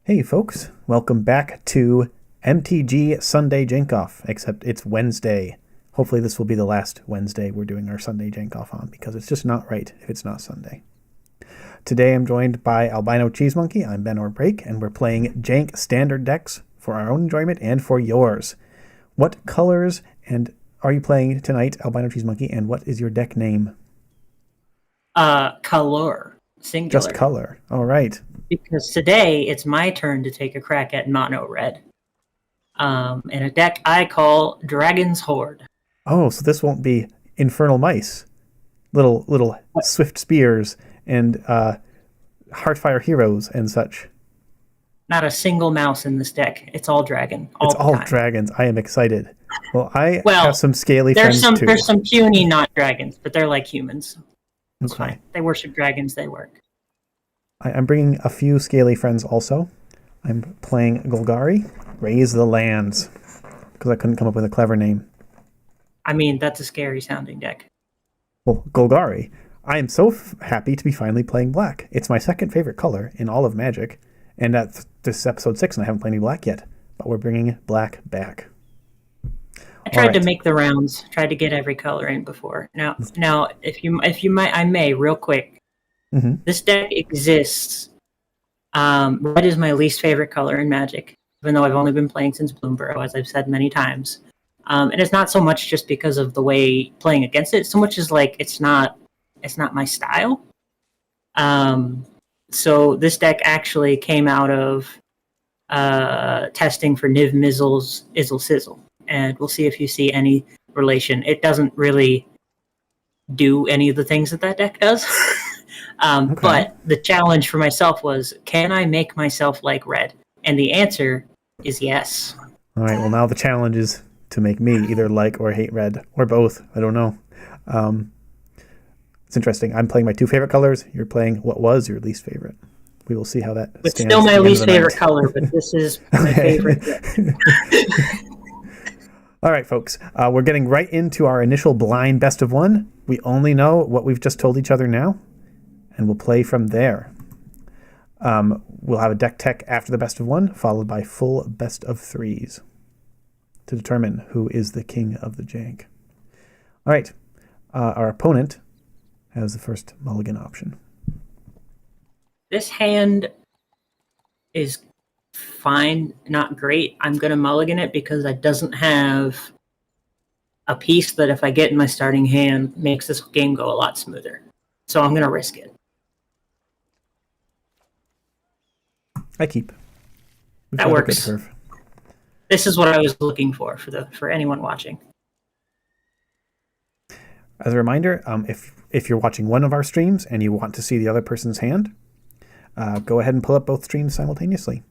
Hey folks, welcome back to MTG Sunday Jank-Off, except it's Wednesday. Hopefully this will be the last Wednesday we're doing our Sunday Jank-Off on, because it's just not right if it's not Sunday. Today I'm joined by AlbinoCheesemonkey, I'm Ben or Break, and we're playing Jank Standard decks for our own enjoyment and for yours. What colors and are you playing tonight, AlbinoCheesemonkey, and what is your deck name? Color. Singular. Just color. All right. Because today it's my turn to take a crack at mono red. In a deck I call Dragon's Hoard. Oh, so this won't be Infernal Mice. Little swift spears and Heartfire heroes and such. Not a single mouse in this deck. It's all dragon. It's all dragons. I am excited. Well, I have some scaly friends too. There's some puny not dragons, but they're like humans. It's okay. Fine. They worship dragons. They work. I'm bringing a few scaly friends also. I'm playing Golgari, Raise the Lands, because I couldn't come up with a clever name. I mean, that's a scary sounding deck. Well, Golgari. I am so happy to be finally playing black. It's my second favorite color in all of Magic, and this is episode 6 and I haven't played any black yet, but we're bringing black back. I tried to make the rounds, tried to get every color in before. Now, if you might, I may real quick. Mm-hmm. This deck exists. Red is my least favorite color in Magic, even though I've only been playing since Bloomburrow, as I've said many times. And it's not so much just because of the way playing against it, so much as like it's not my style. So this deck actually came out of testing for Niv Mizzle's Izzle Sizzle, and we'll see if you see any relation. It doesn't really do any of the things that deck does. Okay. But the challenge for myself was, can I make myself like red? And the answer is yes. All right, well, now the challenge is to make me either like or hate red, or both. I don't know. It's interesting. I'm playing my two favorite colors. You're playing what was your least favorite. We will see how that stands. It's still my least favorite color, but this is my favorite. All right, folks. We're getting right into our initial blind best of one. We only know what we've just told each other now, and we'll play from there. We'll have a deck tech after the best of one, followed by full best of threes to determine who is the king of the jank. All right. Our opponent has the first mulligan option. This hand is fine, not great. I'm going to mulligan it because it doesn't have a piece that if I get in my starting hand makes this game go a lot smoother. So I'm going to risk it. I keep. That works. This is what I was looking for anyone watching. As a reminder, if you're watching one of our streams and you want to see the other person's hand, go ahead and pull up both streams simultaneously.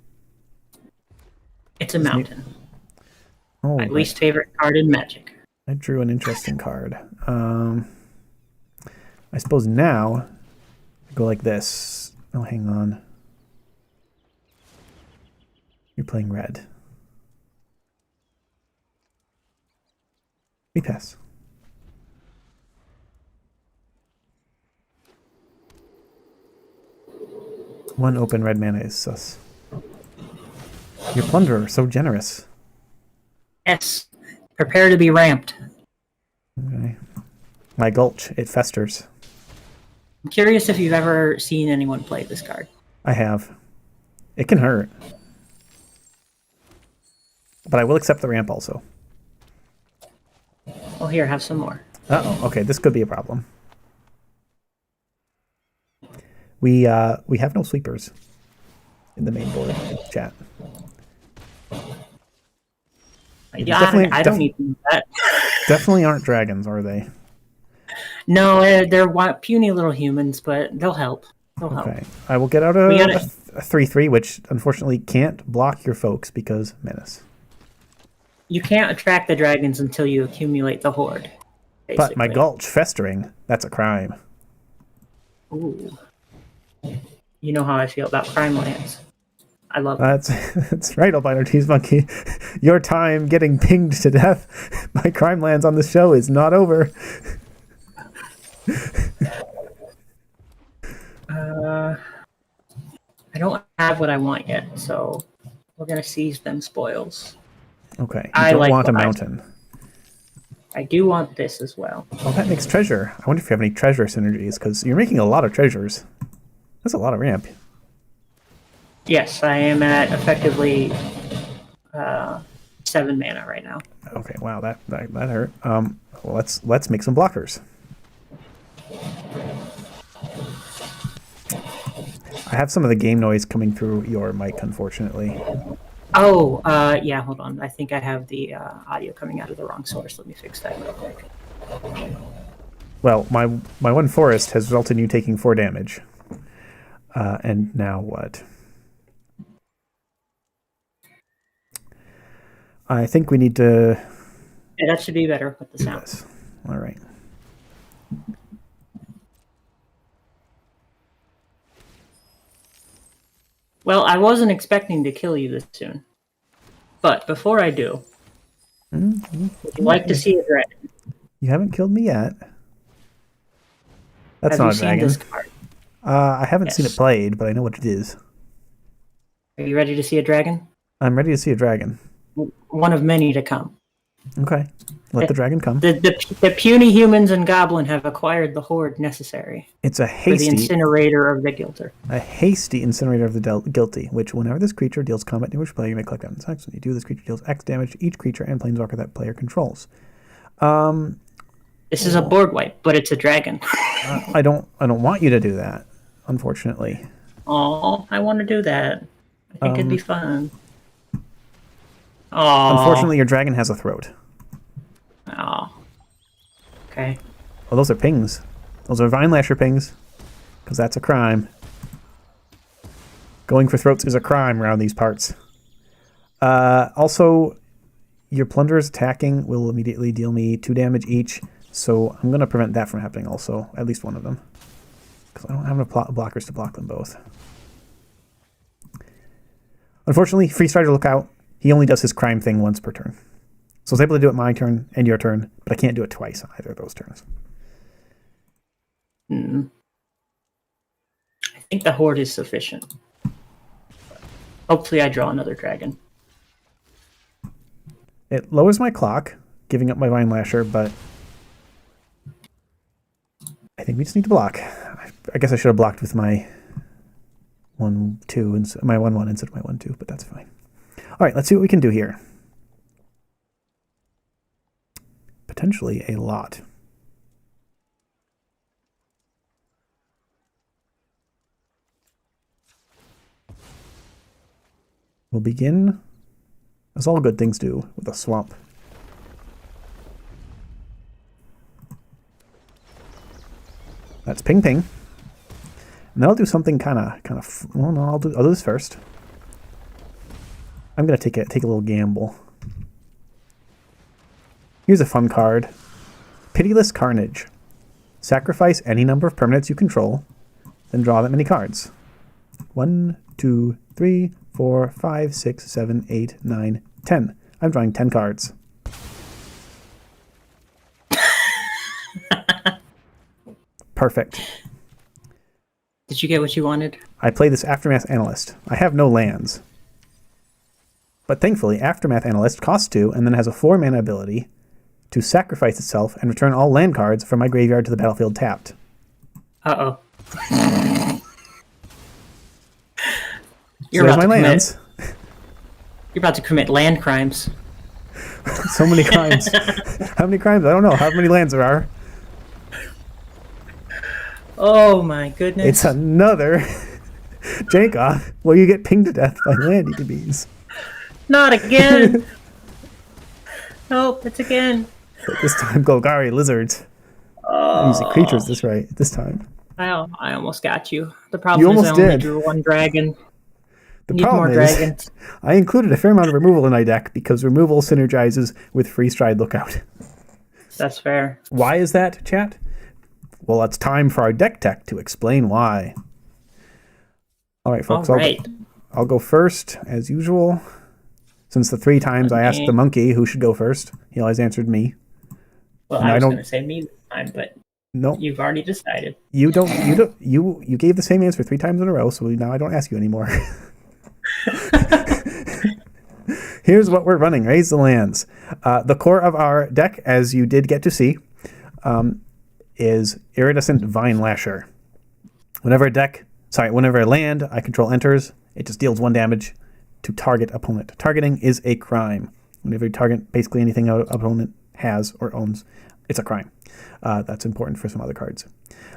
It's a mountain. Oh, my least favorite card in Magic. I drew an interesting card. I suppose now I go like this. Oh, hang on. You're playing red. We pass. One open red mana is sus. Your plunderer, so generous. Yes. Prepare to be ramped. Okay. My gulch, it festers. I'm curious if you've ever seen anyone play this card. I have. It can hurt. But I will accept the ramp also. Well, here, have some more. Uh-oh. Okay, this could be a problem. We have no sweepers in the main board chat. Yeah, I don't need to do that. Definitely aren't dragons, are they? No, they're puny little humans, but they'll help. Okay, I will get out a 3/3, which unfortunately can't block your folks because menace. You can't attract the dragons until you accumulate the Hoard. Basically. But my gulch festering, that's a crime. Ooh. You know how I feel about crime lands. I love it. That's right, AlbinoCheesemonkey. Your time getting pinged to death by crime lands on the show is not over. I don't have what I want yet, so we're gonna seize them spoils. Okay. I don't like want a what mountain. I do want this as well. Oh, that makes treasure. I wonder if you have any treasure synergies, because you're making a lot of treasures. That's a lot of ramp. Yes, I am at effectively 7 mana right now. Okay, wow, that hurt. Well, let's make some blockers. I have some of the game noise coming through your mic, unfortunately. Oh, yeah, hold on. I think I have the audio coming out of the wrong source. Let me fix that real quick. Well, my one forest has resulted in you taking 4 damage. And now what? I think we need to... Yeah, that should be better with the sound. Yes. All right. Well, I wasn't expecting to kill you this soon. But before I do, would you like to see a dragon? You haven't killed me yet. That's not a dragon. Have you seen this card? I haven't seen it played, but I know what it is. Are you ready to see a dragon? I'm ready to see a dragon. One of many to come. Okay. Let the dragon come. The puny humans and goblin have acquired the hoard necessary. It's a hasty... For the incinerator of the guilty. A hasty incinerator of the guilty, which whenever this creature deals combat damage to player, you may collect that X. When you do, this creature deals X damage to each creature and planeswalker that player controls. This is a board wipe, but it's a dragon. I don't want you to do that, unfortunately. Oh, I want to do that. I think it'd be fun. Oh. Unfortunately, your dragon has a throat. Oh. Okay. Well, those are pings. Those are Vine Lasher pings, because that's a crime. Going for throats is a crime around these parts. Also, your plunderers attacking will immediately deal me 2 damage each, so I'm going to prevent that from happening also, at least one of them. Because I don't have enough blockers to block them both. Unfortunately, Free Strider Lookout, he only does his crime thing once per turn. So I was able to do it my turn and your turn, but I can't do it twice on either of those turns. I think the Hoard is sufficient. Hopefully I draw another dragon. It lowers my clock, giving up my Vine Lasher, but I think we just need to block. I guess I should have blocked with my 1/2, my 1/1 instead of my 1/2, but that's fine. All right, let's see what we can do here. Potentially a lot. We'll begin, as all good things do, with a swamp. That's ping ping. And then I'll do something kind of. Well, no, I'll do this first. I'm gonna take a little gamble. Here's a fun card. Pitiless Carnage. Sacrifice any number of permanents you control, then draw that many cards. 1, 2, 3, 4, 5, 6, 7, 8, 9, 10. I'm drawing 10 cards. Perfect. Did you get what you wanted? I play this Aftermath Analyst. I have no lands. But thankfully, Aftermath Analyst costs 2 and then has a 4 mana ability to sacrifice itself and return all land cards from my graveyard to the battlefield tapped. Uh-oh. So there's my lands. You're about to commit land crimes. So many crimes. How many crimes? I don't know. How many lands there are? Oh my goodness. It's another Jank-Off where you get pinged to death by land-eating bees. Not again! Nope, it's again. But this time, Golgari lizards. I'm using creatures this time. I almost got you. The problem is I only drew 1 dragon. The problem is, I included a fair amount of removal in my deck because removal synergizes with Free Stride Lookout. That's fair. Why is that, chat? Well, it's time for our deck tech to explain why. All right, folks. All right. I'll go first, as usual. Since the 3 times I asked the monkey who should go first, he always answered me. Well, I was going to say me this time, but nope. You've already decided. You gave the same answer 3 times in a row, so now I don't ask you anymore. Here's what we're running. Raise the lands. The core of our deck, as you did get to see, is Iridescent Vine Lasher. Whenever a land I control enters, it just deals 1 damage to target opponent. Targeting is a crime. Whenever you target basically anything an opponent has or owns, it's a crime. That's important for some other cards.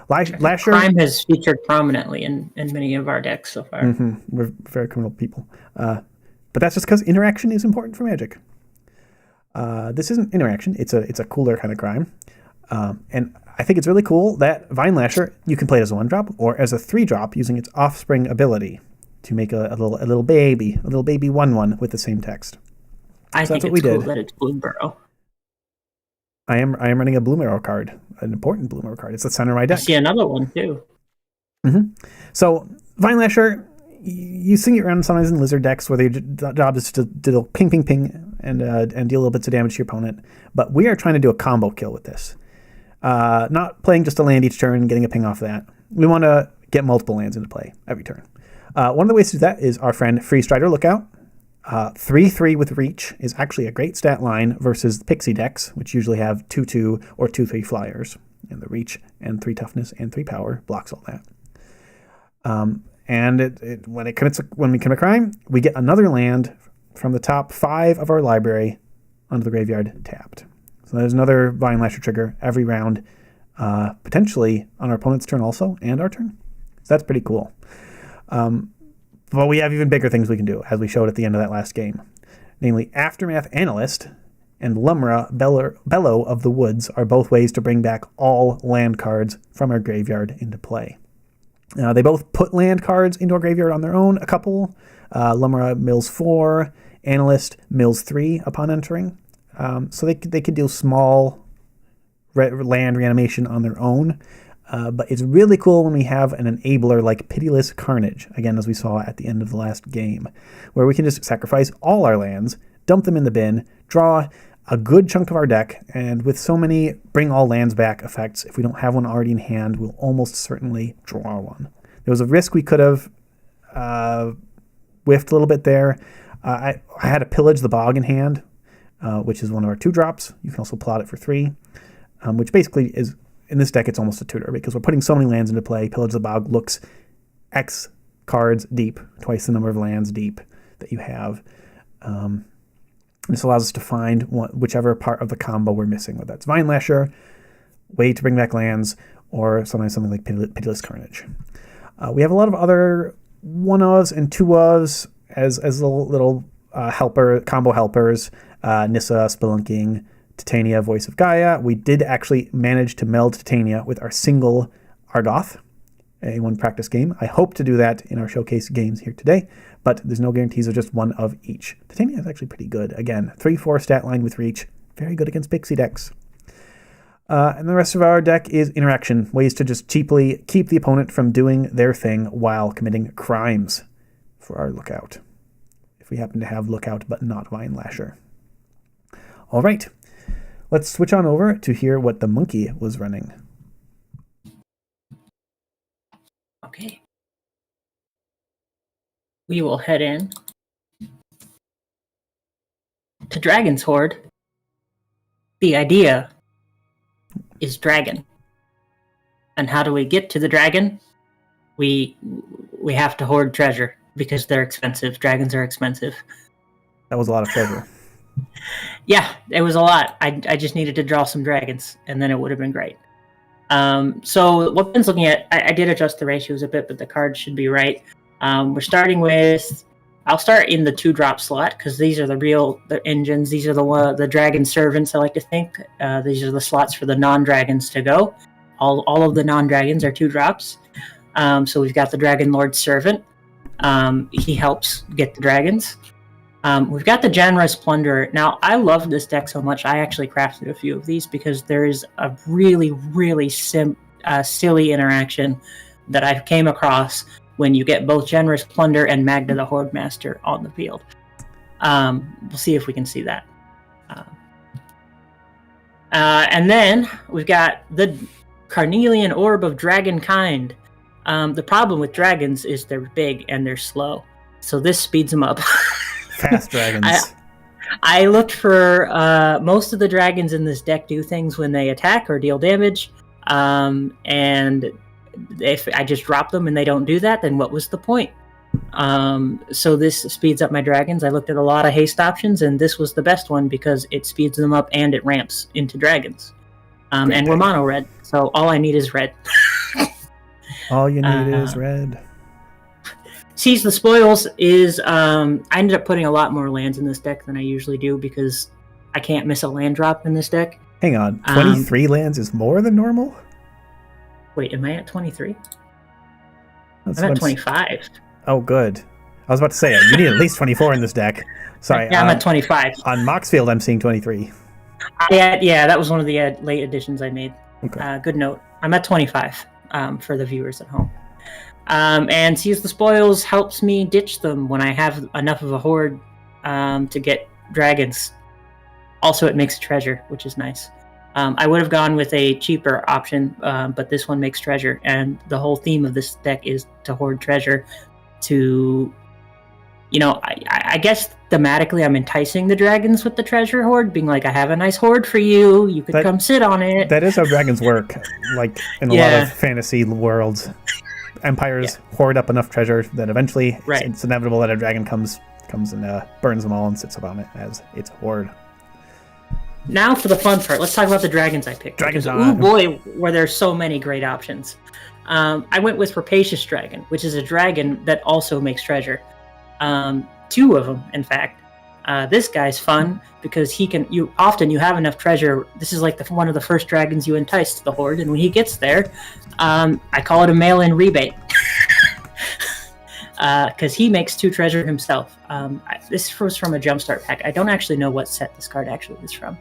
Lasher. Crime has featured prominently in many of our decks so far. Mm-hmm. We're very criminal people. But that's just because interaction is important for Magic. This isn't interaction. It's a cooler kind of crime. And I think it's really cool that Vine Lasher, you can play it as a 1-drop or as a 3-drop using its Offspring ability to make a little baby 1/1 with the same text. I think it's cool that it's Bloom Burrow. I am running a Bloom Arrow card, an important Bloom Arrow card. It's the center of my deck. I see another one too. Mm-hmm. So Vine Lasher, you sing it around sometimes in Lizard decks where the job is to do ping, ping, ping, and deal little bits of damage to your opponent. But we are trying to do a combo kill with this. Not playing just a land each turn and getting a ping off that. We want to get multiple lands into play every turn. One of the ways to do that is our friend Free Strider Lookout. 3/3 with Reach is actually a great stat line versus Pixie decks, which usually have 2/2 or 2/3 flyers. And the Reach and 3 Toughness and 3 Power blocks all that. And when we commit a crime, we get another land from the top 5 of our library onto the graveyard tapped. So there's another Vine Lasher trigger every round, potentially on our opponent's turn also, and our turn. So that's pretty cool. But we have even bigger things we can do, as we showed at the end of that last game. Namely, Aftermath Analyst and Lumra Bellow of the Woods are both ways to bring back all land cards from our graveyard into play. They both put land cards into our graveyard on their own, a couple. Lumra mills 4, Analyst mills 3 upon entering. So they could do small land reanimation on their own. But it's really cool when we have an enabler like Pitiless Carnage, again, as we saw at the end of the last game, where we can just sacrifice all our lands, dump them in the bin, draw a good chunk of our deck, and with so many bring all lands back effects, if we don't have one already in hand, we'll almost certainly draw one. There was a risk we could have whiffed a little bit there. I had a Pillage the Bog in hand, which is one of our 2-drops. You can also plot it for 3, which basically is, in this deck, it's almost a tutor because we're putting so many lands into play. Pillage the Bog looks X cards deep, twice the number of lands deep that you have. This allows us to find whichever part of the combo we're missing, whether that's Vine Lasher, way to bring back lands, or sometimes something like Pitiless Carnage. We have a lot of other 1-ofs and 2-ofs as little combo helpers. Nissa, Spelunking, Titania, Voice of Gaia. We did actually manage to meld Titania with our single Argoth, a 1 practice game. I hope to do that in our showcase games here today, but there's no guarantees of just one of each. Titania is actually pretty good. Again, 3/4 stat line with Reach. Very good against Pixie decks. And the rest of our deck is interaction, ways to just cheaply keep the opponent from doing their thing while committing crimes for our Lookout, if we happen to have Lookout but not Vine Lasher. All right, let's switch on over to hear what the monkey was running. Okay. We will head in to Dragon's Hoard. The idea is dragon. And how do we get to the dragon? We have to hoard treasure because they're expensive. Dragons are expensive. That was a lot of treasure. Yeah, it was a lot. I just needed to draw some dragons, and then it would have been great. So what Ben's looking at, I did adjust the ratios a bit, but the cards should be right. We're starting with, I'll start in the 2-drop slot because these are the engines. These are the dragon servants, I like to think. These are the slots for the non-dragons to go. All of the non-dragons are 2-drops. So we've got the Dragon Lord Servant. He helps get the dragons. We've got the Generous Plunderer. Now, I love this deck so much, I actually crafted a few of these because there is a really, really silly interaction that I came across when you get both Generous Plunder and Magda the Hoard Master on the field. We'll see if we can see that. And then we've got the Carnelian Orb of Dragonkind. The problem with dragons is they're big and they're slow. So this speeds them up. Fast dragons. I looked for most of the dragons in this deck do things when they attack or deal damage. And if I just drop them and they don't do that, then what was the point? So this speeds up my dragons. I looked at a lot of haste options, and this was the best one because it speeds them up and it ramps into dragons. And we're mono red, so all I need is red. All you need is red. Seize the Spoils is... I ended up putting a lot more lands in this deck than I usually do because I can't miss a land drop in this deck. Hang on, 23 lands is more than normal? Wait, am I at 23? I'm at 25. Oh, good. I was about to say, you need at least 24 in this deck. Sorry. Yeah, I'm at 25. On Moxfield, I'm seeing 23. Yeah, that was one of the late additions I made. Okay. Good note. I'm at 25 for the viewers at home. And Seize the Spoils helps me ditch them when I have enough of a Hoard to get dragons. Also, it makes treasure, which is nice. I would have gone with a cheaper option, but this one makes treasure. And the whole theme of this deck is to hoard treasure to... I guess thematically I'm enticing the dragons with the treasure hoard, being like, I have a nice hoard for you. You could come sit on it. That is how dragons work. Like in a lot of fantasy worlds, empires hoard up enough treasure that eventually it's inevitable that a dragon comes and burns them all and sits upon it as its hoard. Now for the fun part. Let's talk about the dragons I picked. Dragons oh boy, were there so many great options. I went with Rapacious Dragon, which is a dragon that also makes treasure. 2 of them, in fact. This guy's fun because you have enough treasure. This is like one of the first dragons you entice to the Hoard, and when he gets there, I call it a mail-in rebate. Because he makes 2 treasure himself. This was from a Jumpstart pack. I don't actually know what set this card actually is from.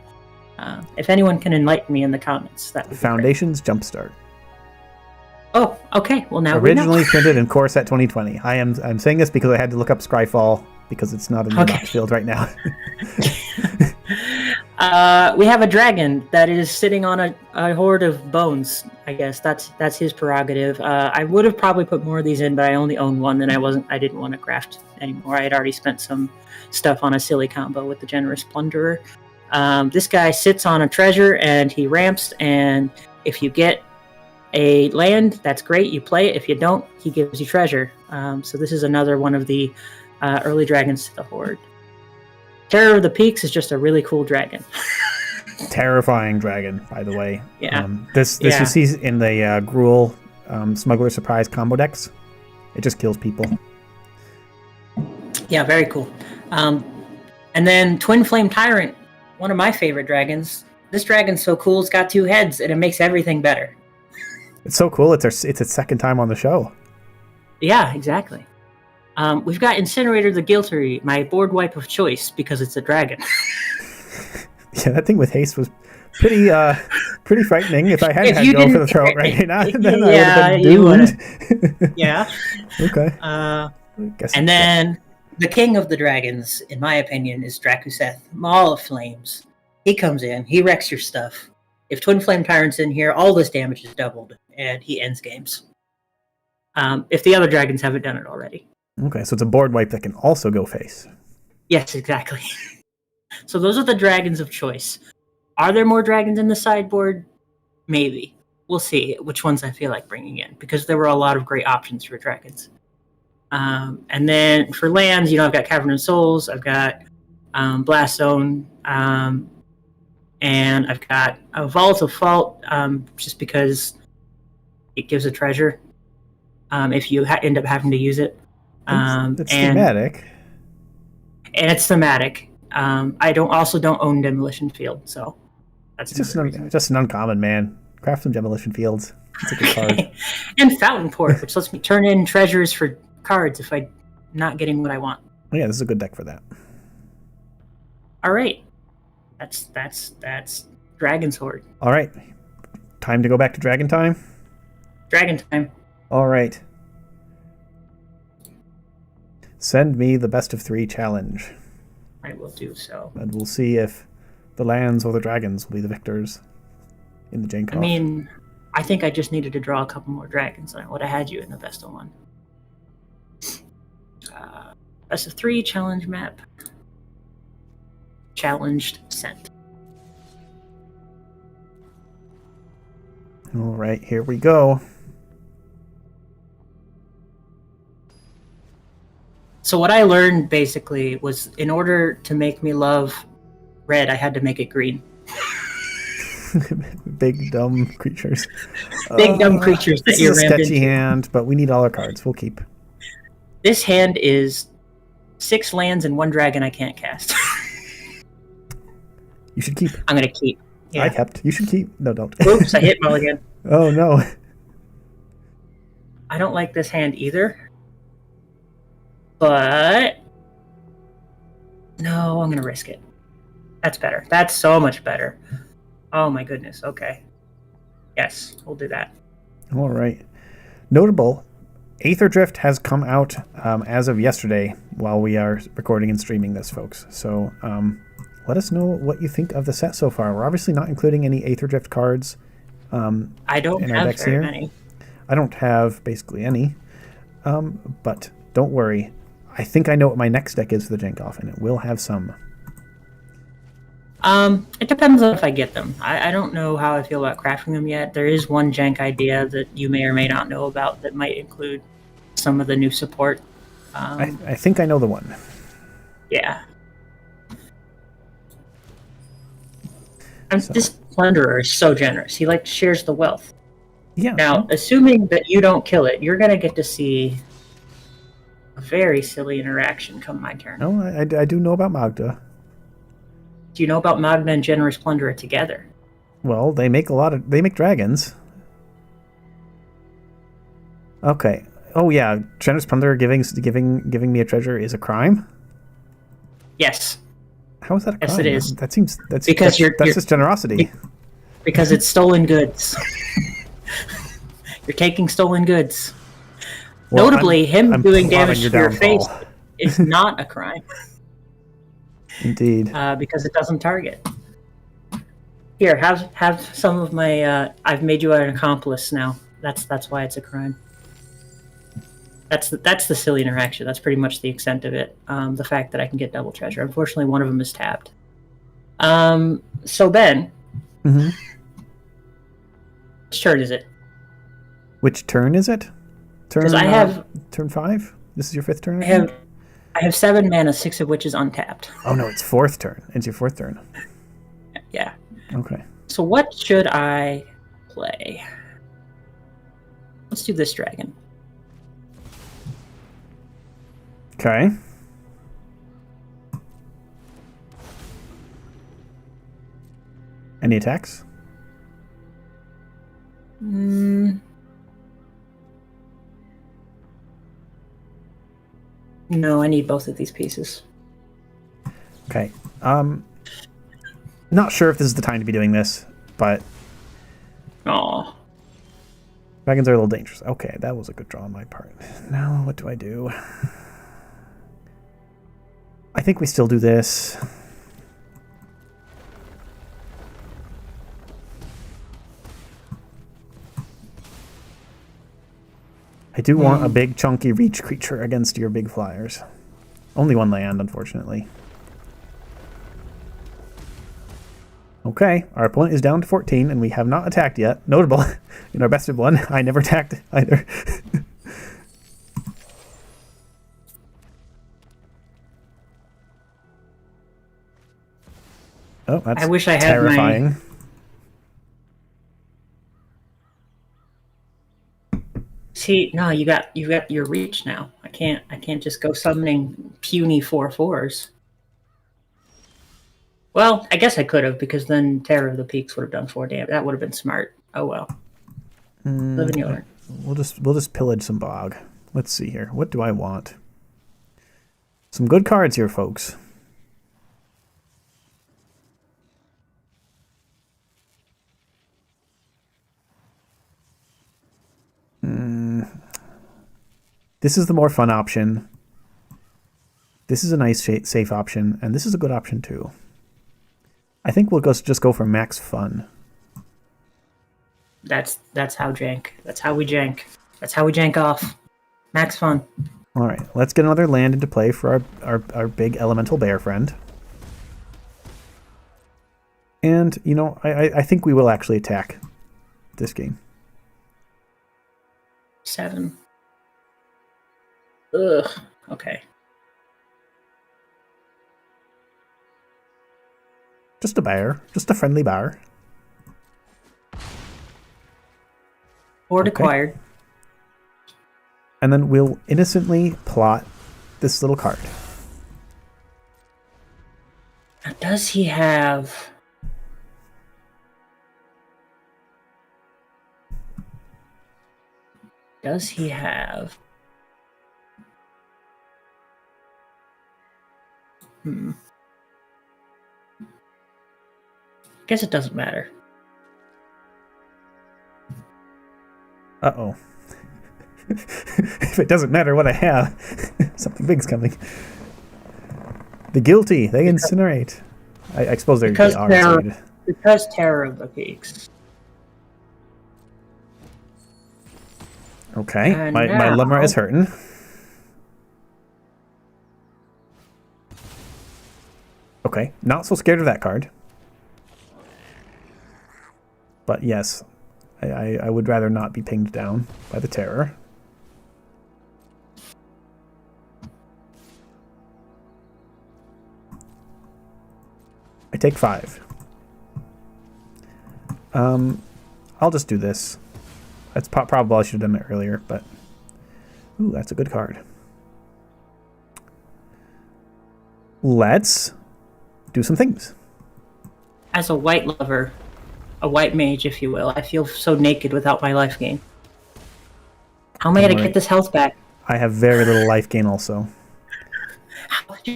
If anyone can enlighten me in the comments, that would be Foundations great. Jumpstart. Oh, okay. Well, now originally printed in Core Set 2020. I'm saying this because I had to look up Scryfall because it's not in the box field right now. We have a dragon that is sitting on a hoard of bones. I guess that's his prerogative. I would have probably put more of these in, but I only own one, and I didn't want to craft anymore. I had already spent some stuff on a silly combo with the Generous Plunderer. This guy sits on a treasure and he ramps, and if you get a land, that's great. You play it. If you don't, he gives you treasure. So this is another one of the early dragons to the Hoard. Terror of the Peaks is just a really cool dragon. Terrifying dragon, by the way. Yeah. This you see in the Gruul Smuggler Surprise combo decks. It just kills people. Yeah, very cool. And then Twin Flame Tyrant, one of my favorite dragons. This dragon's so cool, it's got 2 heads, and it makes everything better. It's so cool. It's its second time on the show. Yeah, exactly. We've got Incinerator the Guilty, my board wipe of choice, because it's a dragon. Yeah, that thing with haste was pretty frightening. If I hadn't had to go for the throat right now, then I would have been doomed. Yeah. Okay. And then the king of the dragons, in my opinion, is Drakuseth, Maul of Flames. He comes in, he wrecks your stuff. If Twin Flame Tyrant's in here, all this damage is doubled, and he ends games. If the other dragons haven't done it already. Okay, so it's a board wipe that can also go face. Yes, exactly. So those are the dragons of choice. Are there more dragons in the sideboard? Maybe. We'll see which ones I feel like bringing in, because there were a lot of great options for dragons. And then for lands, I've got Cavern of Souls, I've got Blast Zone, and I've got a Vault of Fault, just because it gives a treasure if you end up having to use it. It's thematic. And it's thematic. I don't own Demolition Field, so that's just an uncommon, man. Craft some Demolition Fields. It's a good card. And Fountain Port, which lets me turn in treasures for cards if I'm not getting what I want. Oh, yeah, this is a good deck for that. All right. That's Dragon's Hoard. All right. Time to go back to Dragon Time? Dragon Time. All right. Send me the best of 3 challenge. I will do so. And we'll see if the lands or the dragons will be the victors in the Jank-Off. I mean, I think I just needed to draw a couple more dragons, and I would have had you in the best of 1. That's a 3 challenge map. Challenged sent. All right, here we go. So what I learned basically was in order to make me love red, I had to make it green. Big dumb creatures. Big dumb creatures that you rammed into. This is a sketchy into. hand, but we need all our cards. We'll keep. This hand is 6 lands and 1 dragon I can't cast. You should keep. I'm gonna keep. Yeah. I kept. You should keep. No, don't. Oops, I hit mulligan. Oh no. I don't like this hand either. But no, I'm gonna risk it. That's better. That's so much better. Oh my goodness. Okay. Yes, we'll do that. All right. Notable, Aether Drift has come out as of yesterday while we are recording and streaming this, folks. So let us know what you think of the set so far. We're obviously not including any Aether Drift cards. I don't in our have decks very here. many. I don't have basically any. But don't worry. I think I know what my next deck is for the Jank-Off, and it will have some. It depends on if I get them. I don't know how I feel about crafting them yet. There is one jank idea that you may or may not know about that might include some of the new support. I think I know the one. Yeah. This plunderer is so generous. He shares the wealth. Yeah. Now, assuming that you don't kill it, you're gonna get to see a very silly interaction come my turn. No, I do know about Magda. Do you know about Magna and Generous Plunderer together? Well, they make dragons. Okay. Oh yeah, Generous Plunderer giving me a treasure is a crime? Yes. How is that a crime? Yes, it is. That's just generosity. Because it's stolen goods. You're taking stolen goods. Well, Notably, I'm doing damage to your face is not a crime. Indeed. Because it doesn't target. Here, have some of my. I've made you an accomplice now. That's why it's a crime. That's the silly interaction. That's pretty much the extent of it. The fact that I can get double treasure. Unfortunately, one of them is tapped. So Ben. Mm-hmm. Which turn is it? Which turn is it? Because I have turn 5. This is your 5th turn. I have 7 mana, 6 of which is untapped. Oh no, it's 4th turn. It's your 4th turn. Yeah. Okay. So what should I play? Let's do this dragon. Okay. Any attacks? No, I need both of these pieces. Okay. Not sure if this is the time to be doing this, but oh, dragons are a little dangerous. Okay, that was a good draw on my part. Now, what do I do? I think we still do this. I do want a big, chunky reach creature against your big flyers. Only 1 land, unfortunately. Okay, our opponent is down to 14, and we have not attacked yet. Notable, in our best of 1, I never attacked either. Oh, that's I wish I had terrifying. See, no, you got your reach now. I can't just go summoning puny 4/4s. Well, I guess I could have, because then Terror of the Peaks would have done 4 damage. That would have been smart. Oh well. Live and you learn. We'll just pillage some bog. Let's see here. What do I want? Some good cards here, folks. This is the more fun option. This is a nice safe option, and this is a good option too. I think we'll just go for max fun. That's how jank. That's how we jank. That's how we jank off. Max fun. All right, let's get another land into play for our big elemental bear friend. And, you know, I think we will actually attack this game. 7. Ugh. Okay. Just a bear. Just a friendly bear. Hoard acquired. And then we'll innocently plot this little card. Now, does he have... Does he have... Guess it doesn't matter. Uh-oh. If it doesn't matter what I have, something big's coming. The guilty, they incinerate. I suppose they are incinerated. Because Terror of the Peaks. Okay, my Limmer is hurting. Okay, not so scared of that card. But yes, I would rather not be pinged down by the Terror. I take 5. I'll just do this. That's probably I should have done it earlier, but... Ooh, that's a good card. Let's do some things. As a white lover, a white mage, if you will, I feel so naked without my life gain. How am I going to get this health back? I have very little life gain also.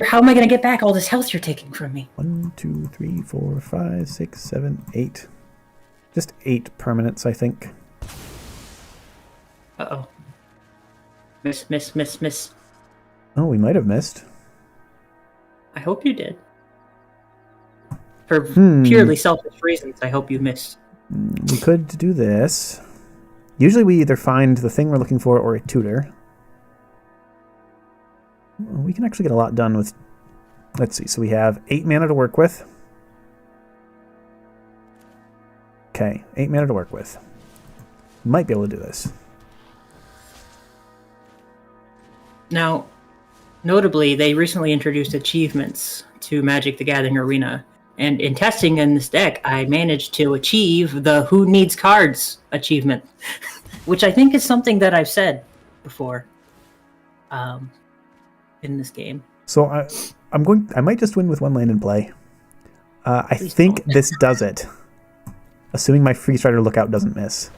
How am I going to get back all this health you're taking from me? 1, 2, 3, 4, 5, 6, 7, 8. Just 8 permanents, I think. Uh-oh. Miss. Oh, we might have missed. I hope you did. For purely selfish reasons, I hope you missed. We could do this. Usually we either find the thing we're looking for or a tutor. We can actually get a lot done with... Let's see, so we have 8 mana to work with. Okay, 8 mana to work with. Might be able to do this. Now, notably, they recently introduced achievements to Magic the Gathering Arena. And in testing in this deck, I managed to achieve the Who Needs Cards achievement. Which I think is something that I've said before. In this game. So I might just win with 1 land in play. I think this does it. Assuming my Free Strider Lookout doesn't miss.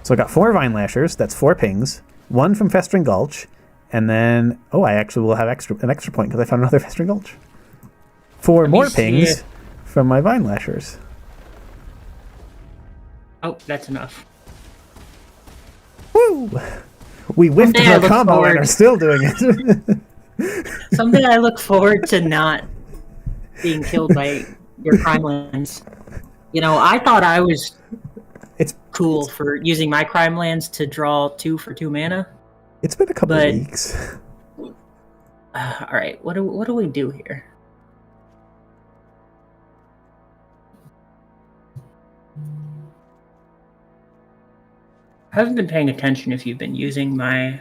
So I got 4 Vine Lashers, that's 4 pings, 1 from Festering Gulch, and then I actually will have an extra point because I found another Festering Gulch. 4 more pings from my Vine Lashers. Oh, that's enough. Woo! We whiffed the combo and are still doing it. Someday I look forward to not being killed by your crime lands. You know, I thought I was cool for using my crime lands to draw 2 for 2 mana. It's been a couple of weeks. All right, what do we do here? I haven't been paying attention if you've been using my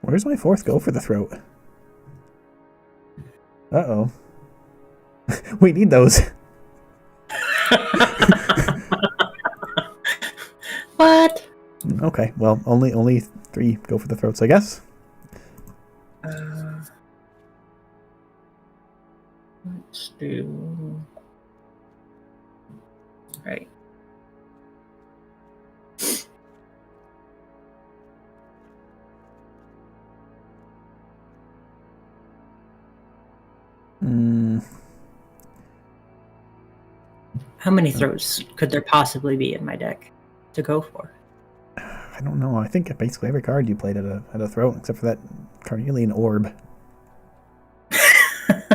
Where's my 4th Go for the Throat? Uh-oh. We need those. What? Okay, well, only 3 Go for the Throats, I guess. Let's do... Right. How many throws could there possibly be in my deck to go for? I don't know. I think basically every card you played had a throat, except for that Carnelian Orb.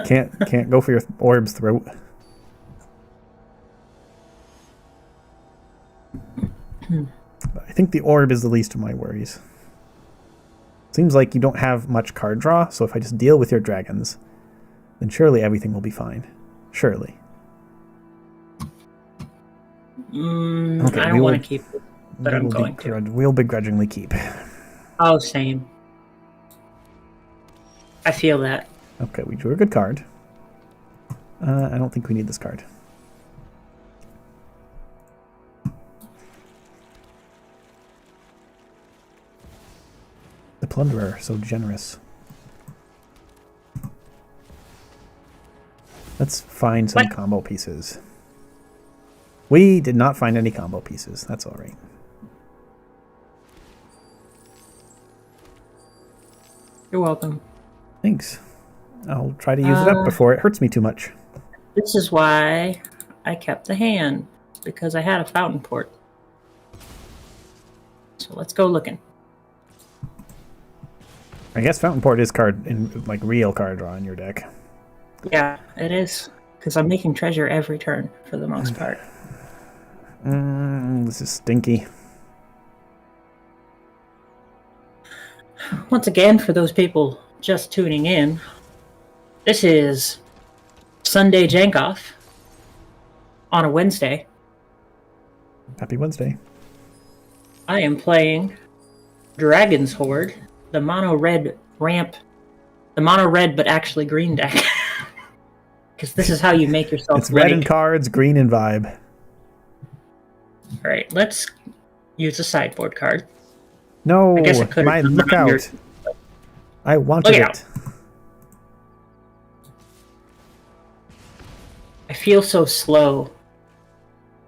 Can't go for your orb's throat. But I think the orb is the least of my worries. Seems like you don't have much card draw, so if I just deal with your dragons, then surely everything will be fine. Surely. Okay, I don't want to keep it, but I'm going to. We'll begrudgingly keep. Oh, same. I feel that. Okay, we drew a good card. I don't think we need this card. The Plunderer, so generous. Let's find some combo pieces. We did not find any combo pieces. That's all right. You're welcome. Thanks. I'll try to use it up before it hurts me too much. This is why I kept the hand, because I had a fountain port. So let's go looking. I guess fountain port is card in like real card draw in your deck. Yeah, it is, because I'm making treasure every turn for the most part. This is stinky. Once again, for those people just tuning in, this is Sunday Jank-Off on a Wednesday. Happy Wednesday. I am playing Dragon's Hoard, the mono red ramp, the mono red but actually green deck. Because this is how you make yourself. It's red in cards, green in vibe. All right, let's use a sideboard card. No, I guess it could have look out. I wanted it. I feel so slow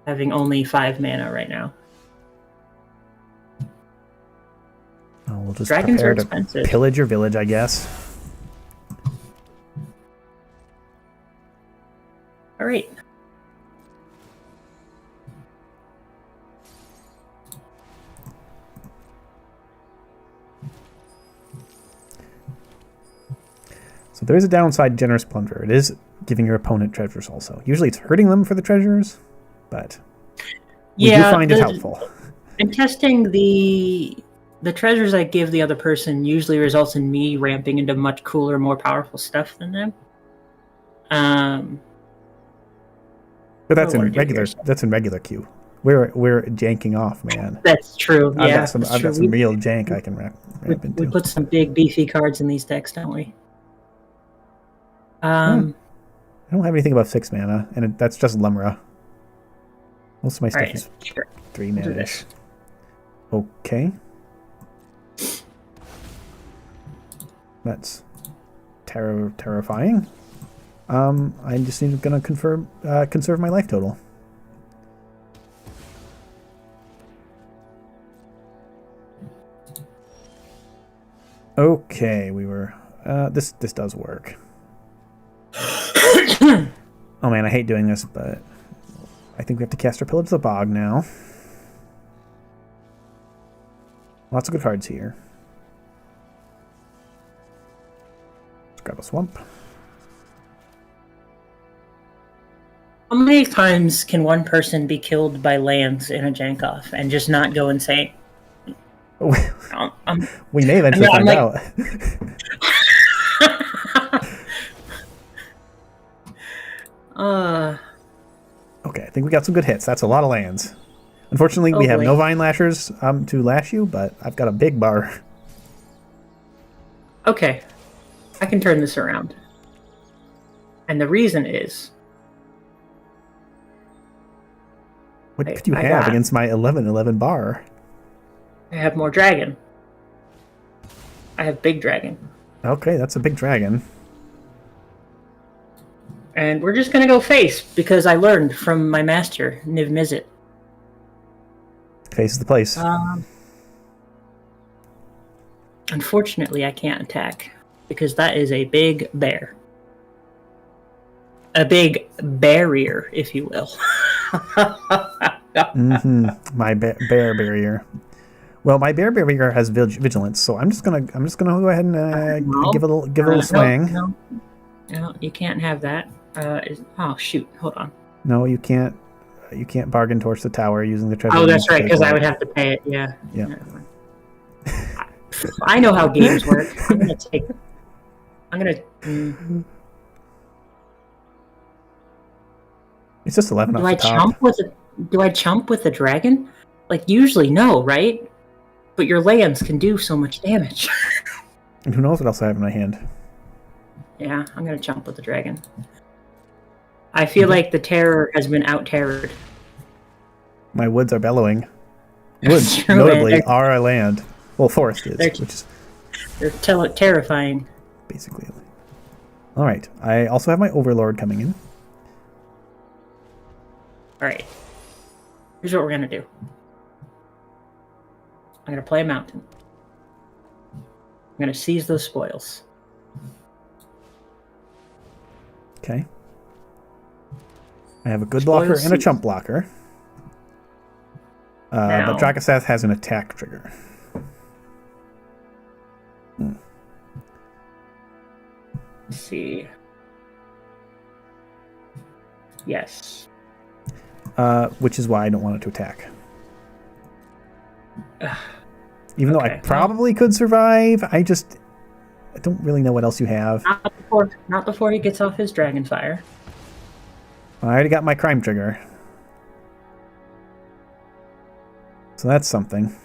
having only 5 mana right now. Oh, we'll just Dragons are prepare expensive. to pillage your village, I guess. All right. So there is a downside to Generous Plunderer. It is giving your opponent treasures also. Usually it's hurting them for the treasures, but we do find it helpful. In testing, the treasures I give the other person usually results in me ramping into much cooler, more powerful stuff than them. But that's in regular. That's in regular queue. We're janking off, man. That's true. Yeah, I've got some real jank I can ramp into. We put some big beefy cards in these decks, don't we? I don't have anything above 6 mana, and that's just Lemra. Most of my stuff is 3 mana. Okay. That's terrifying. I'm just gonna conserve my life total. Okay, we were. This does work. Oh man, I hate doing this, but I think we have to cast our Pillage the Bog now. Lots of good cards here. Let's grab a Swamp. How many times can one person be killed by lands in a Jank-Off and just not go insane? We may eventually find out. Okay, I think we got some good hits. That's a lot of lands. Unfortunately, we have no Vine Lashers to lash you, but I've got a big bar. Okay, I can turn this around. And the reason is... What could you have against my 11/11 bar? I have more dragon. I have big dragon. Okay, that's a big dragon. And we're just going to go face, because I learned from my master, Niv Mizzet. Face is the place. Unfortunately, I can't attack, because that is a big bear. A big barrier, if you will. My bear barrier. Well, my bear barrier has vigilance, so I'm just gonna go ahead and give it a little swing. No, you can't have that. Oh shoot! Hold on. No, you can't. You can't bargain towards the tower using the treasure. Oh, that's right, because I would have to pay it. Yeah. Yeah. I know how games work. I'm gonna take. I'm gonna. It's just 11 off the top. Do I chump with a dragon? Like usually, no, right? But your lands can do so much damage. And who knows what else I have in my hand? Yeah, I'm gonna chump with the dragon. I feel like the terror has been out-terrored. My woods are bellowing. Woods, notably, are a land. Well, forest is, which is... They're terrifying. Basically. Alright, I also have my Overlord coming in. Alright. Here's what we're gonna do. I'm gonna play a mountain. I'm gonna seize those spoils. Okay. I have a good blocker and a chump blocker. But Drakaseth has an attack trigger. Let's see. Yes. Which is why I don't want it to attack. Even though I probably could survive, I don't really know what else you have. Not before he gets off his dragon fire. I already got my crime trigger. So that's something.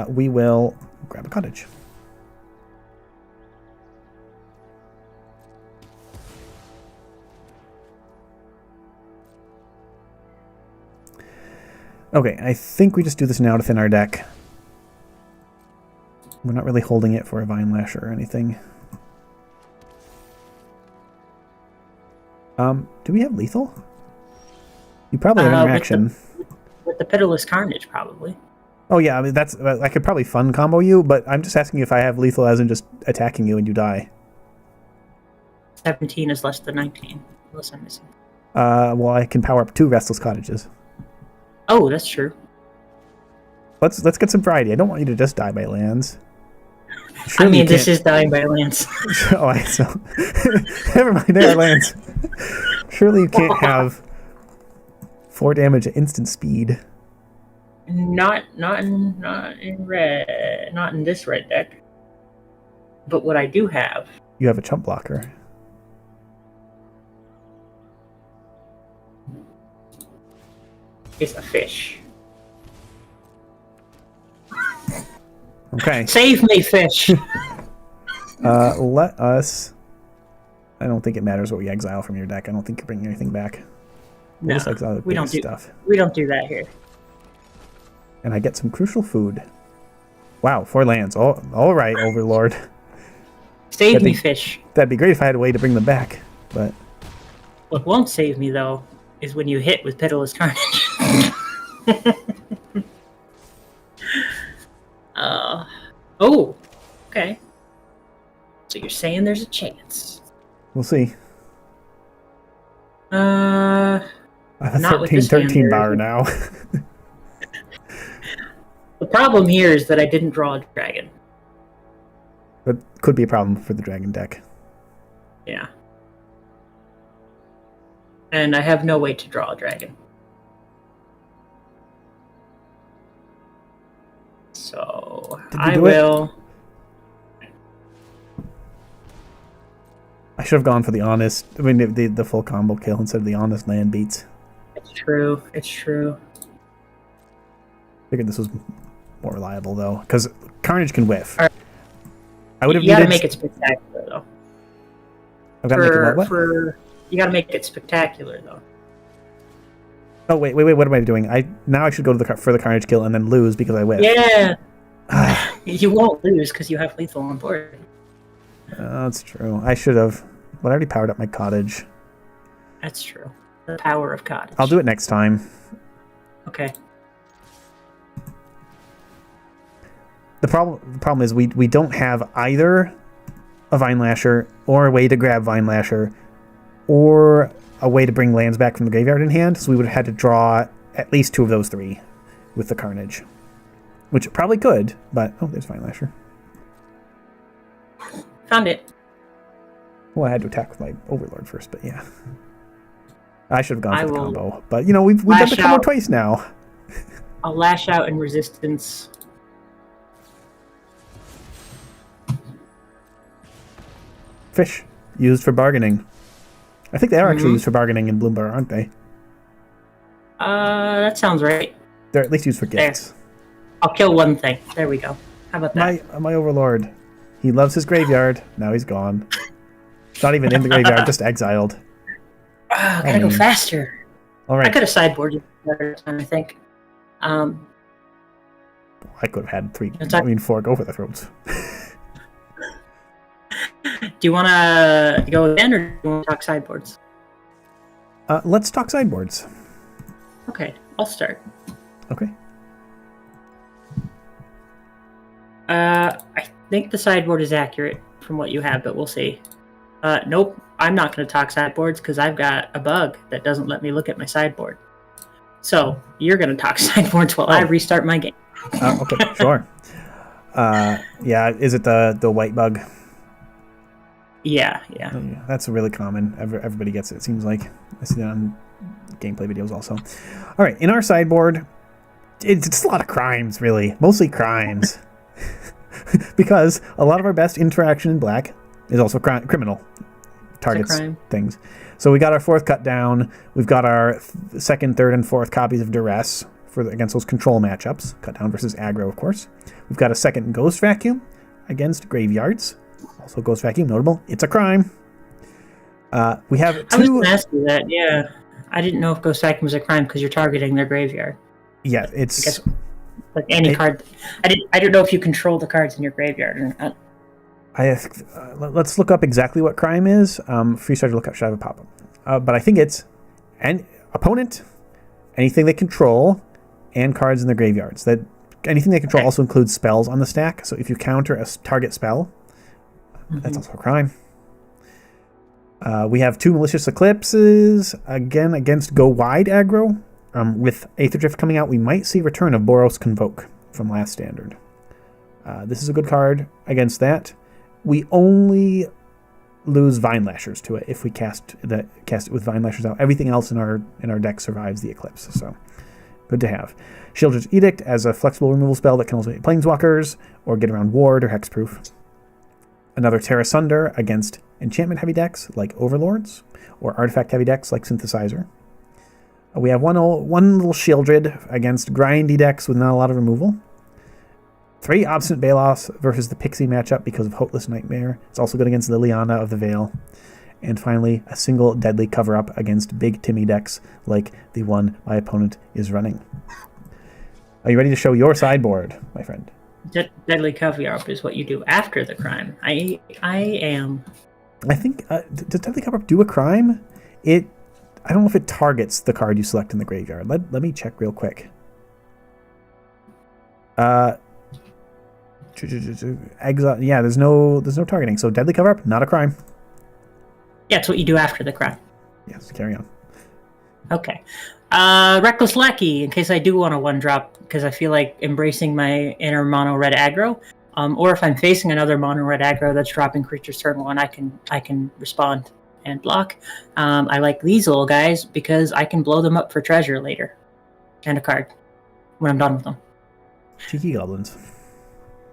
We will grab a cottage. Okay, I think we just do this now to thin our deck. We're not really holding it for a Vine Lasher or anything. Do we have lethal? You probably have interaction. With the Pitiless Carnage, probably. Oh yeah, I mean I could probably fun combo you, but I'm just asking if I have lethal as in just attacking you and you die. 17 is less than 19. Unless I'm missing. Well, I can power up 2 Restless Cottages. Oh, that's true. Let's get some variety. I don't want you to just die by lands. Surely I mean, this is dying by lands. Oh, so never mind. There are lands. Surely you can't have 4 damage at instant speed. Not in red. Not in this red deck. But what I do have. You have a chump blocker. It's a fish. Okay. Save me, fish! Let us... I don't think it matters what we exile from your deck. I don't think you're bringing anything back. No, we don't do stuff. We don't do that here. And I get some crucial food. Wow, 4 lands. Oh, all right, Overlord. Save me, fish. That'd be great if I had a way to bring them back, but... What won't save me, though, is when you hit with Pitiless Carnage. Oh, okay. So you're saying there's a chance? We'll see. I have a not 13 bar now. The problem here is that I didn't draw a dragon. That could be a problem for the dragon deck. Yeah. And I have no way to draw a dragon. So I will. I should have gone for the honest. I mean, the full combo kill instead of the honest land beats. It's true. It's true. Figured this was more reliable though, because Carnage can whiff. Right. I would have. You gotta make it spectacular though. I've got to make it what? You gotta make it spectacular though. Oh wait! What am I doing? Now I should go to for the Carnage kill and then lose because I whiff. Yeah. You won't lose because you have lethal on board. That's true. I should have. But I already powered up my cottage. That's true. The power of cottage. I'll do it next time. Okay. The problem is we don't have either a Vine Lasher or a way to grab Vine Lasher or a way to bring lands back from the graveyard in hand, so we would have had to draw at least 2 of those 3 with the Carnage. Which it probably could, but... Oh, there's Vine Lasher. Found it. Well, I had to attack with my Overlord first, but yeah. I should have gone for the combo. But, you know, we've done the combo twice now. I'll lash out in resistance. Fish. Used for bargaining. I think they are actually used for bargaining in Bloombar, aren't they? That sounds right. They're at least used for gifts. There. I'll kill one thing. There we go. How about that? My Overlord. He loves his graveyard. Now he's gone. Not even in the graveyard, just exiled. I gotta go faster. All right. I could have sideboarded better time, I think. I could have had 4 go for the throats. Do you want to go again, or do you want to talk sideboards? Let's talk sideboards. Okay, I'll start. Okay. I think the sideboard is accurate from what you have, but we'll see. Nope, I'm not going to talk sideboards because I've got a bug that doesn't let me look at my sideboard. So you're going to talk sideboards while I restart my game. Okay, sure. Yeah, is it the white bug? Yeah. That's really common. Everybody gets it, it seems like. I see that on gameplay videos also. All right, in our sideboard, it's a lot of crimes, really. Mostly crimes. Because a lot of our best interaction in black is also criminal targets things. So we got our 4th cut down. We've got our 2nd, 3rd, and 4th copies of Duress against those control matchups. Cut down versus aggro, of course. We've got a 2nd Ghost Vacuum against graveyards. Also Ghost Vacuum, notable. It's a crime. We have 2... I was going to ask you that, yeah. I didn't know if Ghost Vacuum was a crime because you're targeting their graveyard. Yeah, it's... Like any card. I don't know if you control the cards in your graveyard or not. Let's look up exactly what crime is. Free starter lookup should have a pop-up. But I think it's an opponent, anything they control, and cards in their graveyards. Anything they control also includes spells on the stack. So if you counter a target spell, that's also a crime. We have 2 Malicious Eclipses, again against Go Wide aggro. With Aether Drift coming out, we might see return of Boros Convoke from last Standard. This is a good card against that. We only lose Vine Lashers to it if we cast it with Vine Lashers out. Everything else in our deck survives the Eclipse, so good to have. Sheoldred's Edict as a flexible removal spell that can also hit Planeswalkers, or get around Ward or Hexproof. Another Terra Sunder against enchantment-heavy decks like Overlords, or artifact-heavy decks like Synthesizer. We have one little Sheoldred against grindy decks with not a lot of removal. 3 Obstinate Balos versus the Pixie matchup because of Hopeless Nightmare. It's also good against Liliana of the Veil. And finally, a single deadly cover-up against big Timmy decks like the one my opponent is running. Are you ready to show your sideboard, my friend? Deadly cover-up is what you do after the crime. I am. I think, does deadly cover-up do a crime? I don't know if it targets the card you select in the graveyard. Let me check real quick. Exile. Yeah, there's no targeting. So deadly cover up, not a crime. Yeah, it's what you do after the crime. Yes, carry on. Okay. Reckless Lackey, in case I do want a 1-drop, because I feel like embracing my inner mono red aggro. Or if I'm facing another mono red aggro that's dropping creatures turn 1, I can respond and block. I like these little guys because I can blow them up for treasure later. And a card when I'm done with them. Cheeky goblins.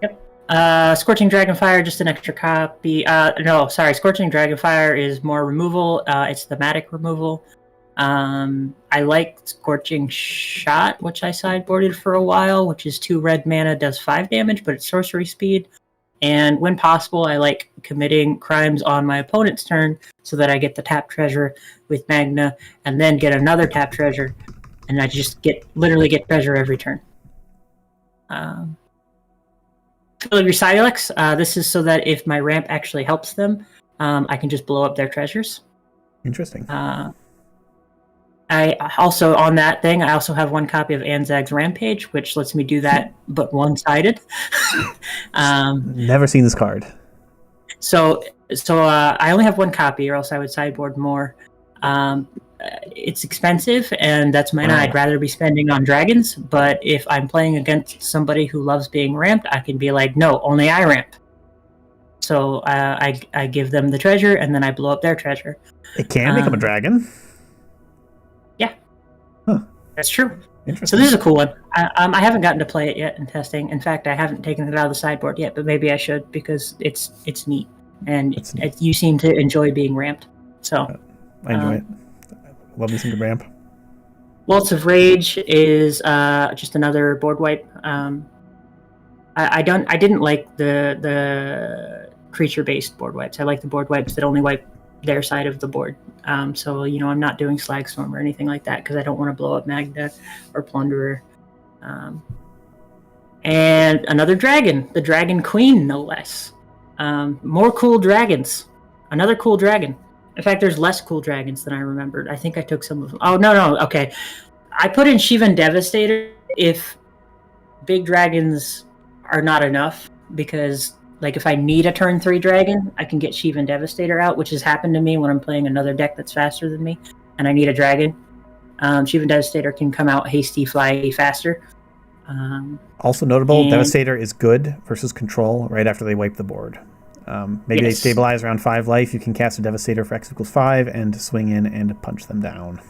Yep. Scorching Dragonfire, just an extra copy. Scorching Dragonfire is more removal. It's thematic removal. I like Scorching Shot, which I sideboarded for a while, which is 2 red mana, does 5 damage, but it's sorcery speed. And when possible, I like committing crimes on my opponent's turn so that I get the tap treasure with Magna and then get another tap treasure. And I just literally get treasure every turn. Filigree Silex, this is so that if my ramp actually helps them, I can just blow up their treasures. Interesting. I also, on that thing, I also have 1 copy of Anzag's Rampage, which lets me do that, but one-sided. Never seen this card. So I only have 1 copy, or else I would sideboard more. It's expensive, and that's money I'd rather be spending on dragons. But if I'm playing against somebody who loves being ramped, I can be like, no, only I ramp. So I give them the treasure, and then I blow up their treasure. It can become a dragon. Yeah. Huh. That's true. Interesting. So this is a cool one. I haven't gotten to play it yet in testing. In fact, I haven't taken it out of the sideboard yet, but maybe I should because it's neat. And you seem to enjoy being ramped. So I enjoy it. Love me some good ramp. Waltz of Rage is just another board wipe. I didn't like the creature-based board wipes. I like the board wipes that only wipe their side of the board. So I'm not doing Slag Storm or anything like that because I don't want to blow up Magda or Plunderer. And another dragon, the Dragon Queen, no less. More cool dragons. Another cool dragon. In fact, there's less cool dragons than I remembered. I think I took some of them. Oh, no. Okay. I put in Shivan Devastator if big dragons are not enough, because if I need a turn 3 dragon, I can get Shivan Devastator out, which has happened to me when I'm playing another deck that's faster than me, and I need a dragon. Shivan Devastator can come out hasty, fly faster. Also notable, Devastator is good versus control right after they wipe the board. Maybe they stabilize around 5 life. You can cast a Devastator for X = 5 and swing in and punch them down.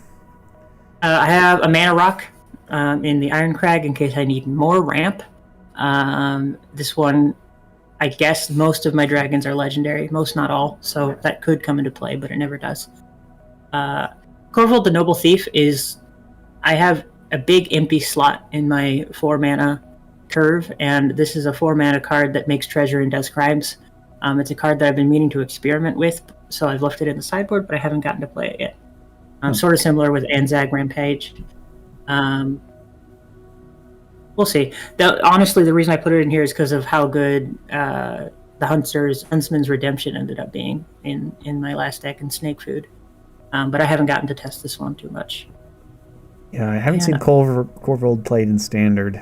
I have a Mana Rock in the Iron Crag in case I need more ramp. This one, I guess most of my dragons are legendary. Most, not all. So that could come into play, but it never does. Corvold the Noble Thief is... I have a big empty slot in my 4 mana curve, and this is a 4 mana card that makes treasure and does crimes. It's a card that I've been meaning to experiment with, so I've left it in the sideboard, but I haven't gotten to play it yet. Sort of similar with Anzag Rampage. We'll see. Honestly, the reason I put it in here is because of how good the Huntsman's Redemption ended up being in my last deck in Snake Food. But I haven't gotten to test this one too much. Yeah, I haven't seen Corvold played in Standard.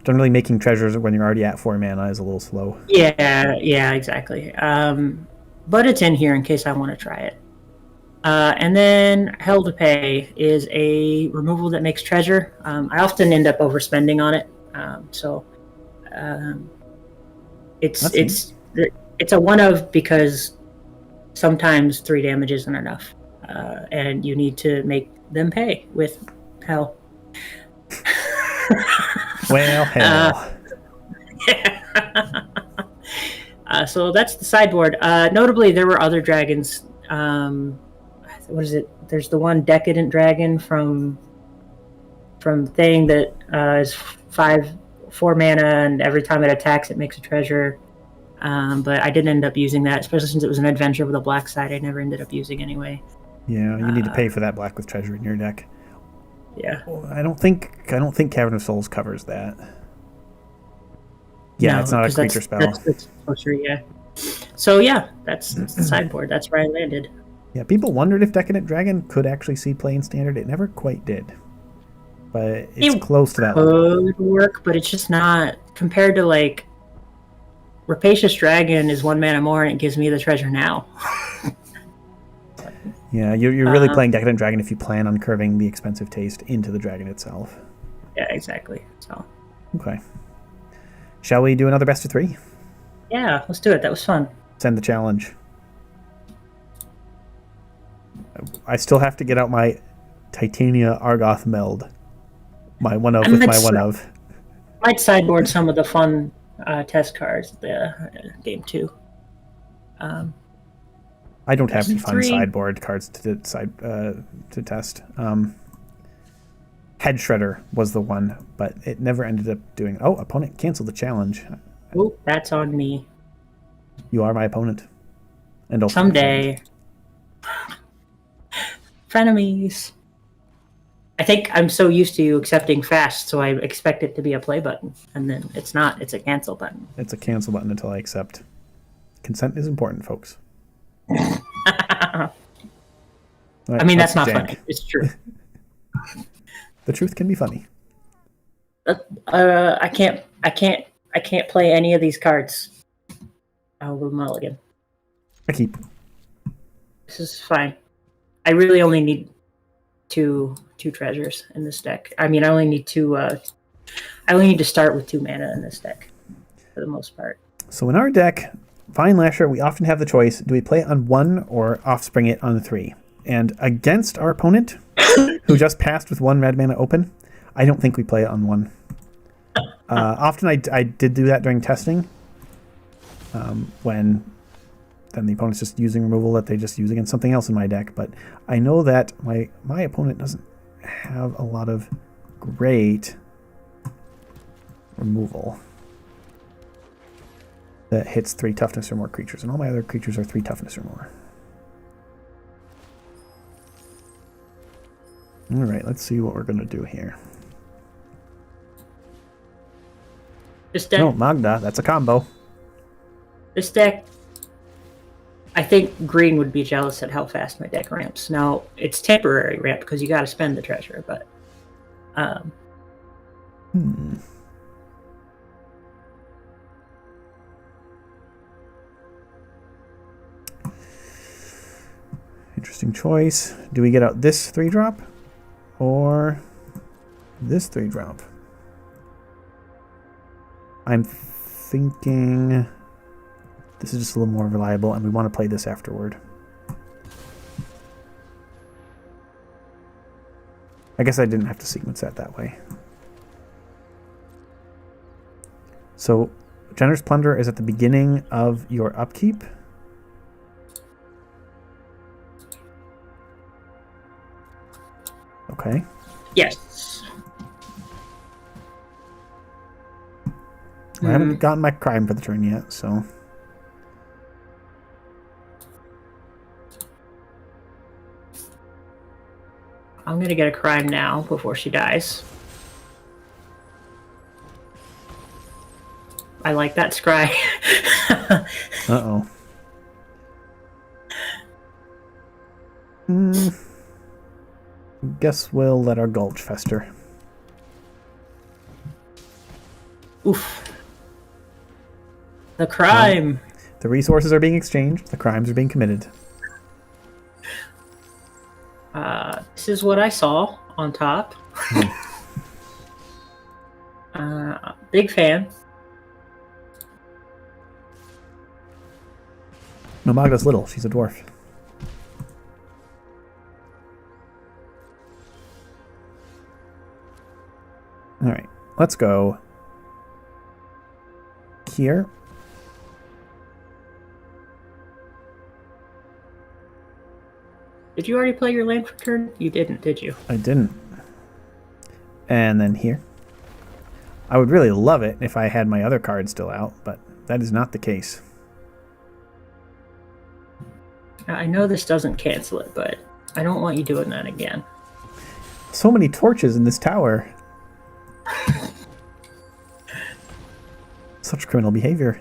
Generally, making treasures when you're already at 4 mana is a little slow. Yeah, exactly. But it's in here in case I want to try it. And then Hell to Pay is a removal that makes treasure. I often end up overspending on it. It's a one of, because sometimes 3 damage isn't enough. And you need to make them pay with Hell. Well, hell. So that's the sideboard. Notably, there were other dragons. What is it? There's the one Decadent Dragon from Thing that is 4 mana, and every time it attacks, it makes a treasure. But I didn't end up using that, especially since it was an adventure with a black side. I never ended up using anyway. Yeah, you need to pay for that black with treasure in your deck. Yeah. Well, I don't think Cavern of Souls covers that. Yeah, no, it's not a creature spell. That's closer, yeah. So yeah, that's the sideboard. That's where I landed. Yeah, people wondered if Decadent Dragon could actually see play in Standard. It never quite did. But it's close to that level. It could work, but it's just not compared to Rapacious Dragon is 1 mana more and it gives me the treasure now. Yeah, you're really playing Decadent Dragon if you plan on curving the expensive taste into the dragon itself. Yeah, exactly. So. Okay. Shall we do another best of 3? Yeah, let's do it. That was fun. Send the challenge. I still have to get out my Titania Argoth Meld. My one of with my one of. Might sideboard some of the fun test cards at the game 2. I don't have any fun sideboard cards to test. Head Shredder was the one, but it never ended up doing. Oh, opponent canceled the challenge. Oh, that's on me. You are my opponent. And also someday. Frenemies. I think I'm so used to accepting fast, so I expect it to be a play button, and then it's not. It's a cancel button. It's a cancel button until I accept. Consent is important, folks. Right, I mean, that's not funny. It's true. The truth can be funny. I can't play any of these cards. I'll go mulligan. I keep. This is fine. I really only need two treasures in this deck. I mean, I only need to start with 2 mana in this deck, for the most part. So in our deck, Vine Lasher, we often have the choice, do we play it on 1 or offspring it on 3? And against our opponent, who just passed with 1 red mana open, I don't think we play it on 1. Often I did do that during testing, when then the opponent's just using removal that they just use against something else in my deck. But I know that my opponent doesn't have a lot of great removal that hits 3 toughness or more creatures, and all my other creatures are 3 toughness or more. Alright, let's see what we're going to do here. This deck, No, Magda, that's a combo. This deck, I think green would be jealous at how fast my deck ramps. Now, it's temporary ramp because you got to spend the treasure, but Interesting choice. Do we get out this 3-drop or this 3-drop? I'm thinking this is just a little more reliable, and we want to play this afterward. I guess I didn't have to sequence that way. So, Generous Plunder is at the beginning of your upkeep. Okay. yes. I haven't gotten my crime for the turn yet, so... I'm going to get a crime now before she dies. I like that scry. Uh-oh. Guess we'll let our Gulch fester. Oof. The crime. The resources are being exchanged. The crimes are being committed. This is what I saw on top. Big fan. No, Magda's little. She's a dwarf. Alright, let's go here. Did you already play your land for turn? You didn't, did you? I didn't. And then here. I would really love it if I had my other card still out, but that is not the case. I know this doesn't cancel it, but I don't want you doing that again. So many torches in this tower. Such criminal behavior.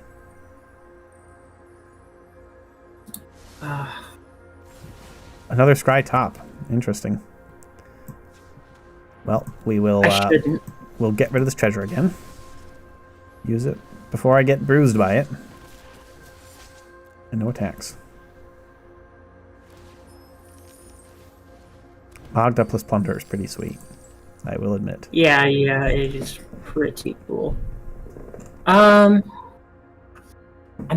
Another scry top. Interesting. Well, we will we'll get rid of this treasure again. Use it before I get bruised by it. And no attacks. Magda plus Plunder is pretty sweet, I will admit. Yeah, it is pretty cool. I'm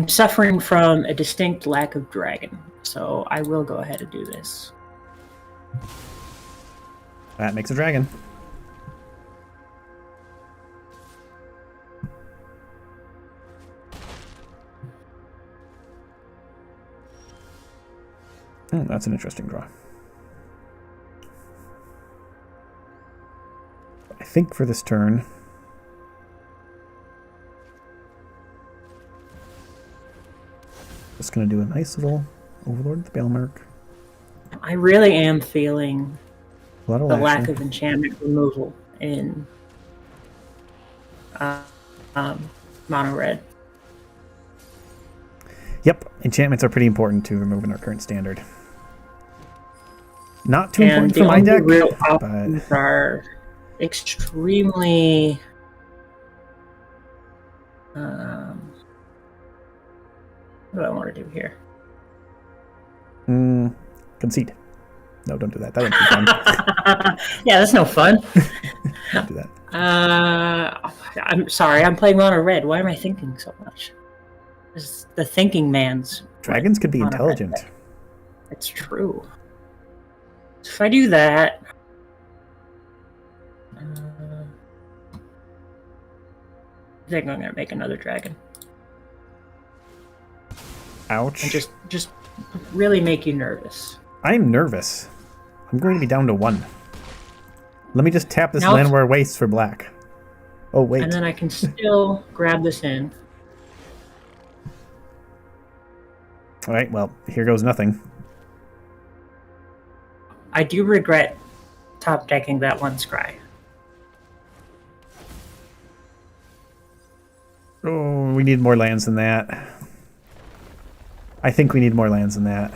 suffering from a distinct lack of dragon, so I will go ahead and do this. That makes a dragon. That's an interesting draw. I think for this turn, just going to do a nice little Overlord of the Balemark. I really am feeling The lack of enchantment removal in mono red. Yep, enchantments are pretty important to remove in our current standard. Not too important for my deck, real but options are extremely what do I want to do here? Concede. No, don't do that. That wouldn't be fun. Yeah, that's no fun. Don't do that. I'm sorry, I'm playing mono red. Why am I thinking so much? is the thinking man's. Dragons could be on a red intelligent. deck. It's true. So if I do that, I think I'm gonna make another dragon Ouch. and just really make you nervous. I'm nervous. I'm going to be down to 1. Let me just tap this Now land where it wastes for black. Oh, wait. And then I can still grab this in. All right, well, here goes nothing. I do regret top decking that one scry. Oh, we need more lands than that. I think we need more lands than that.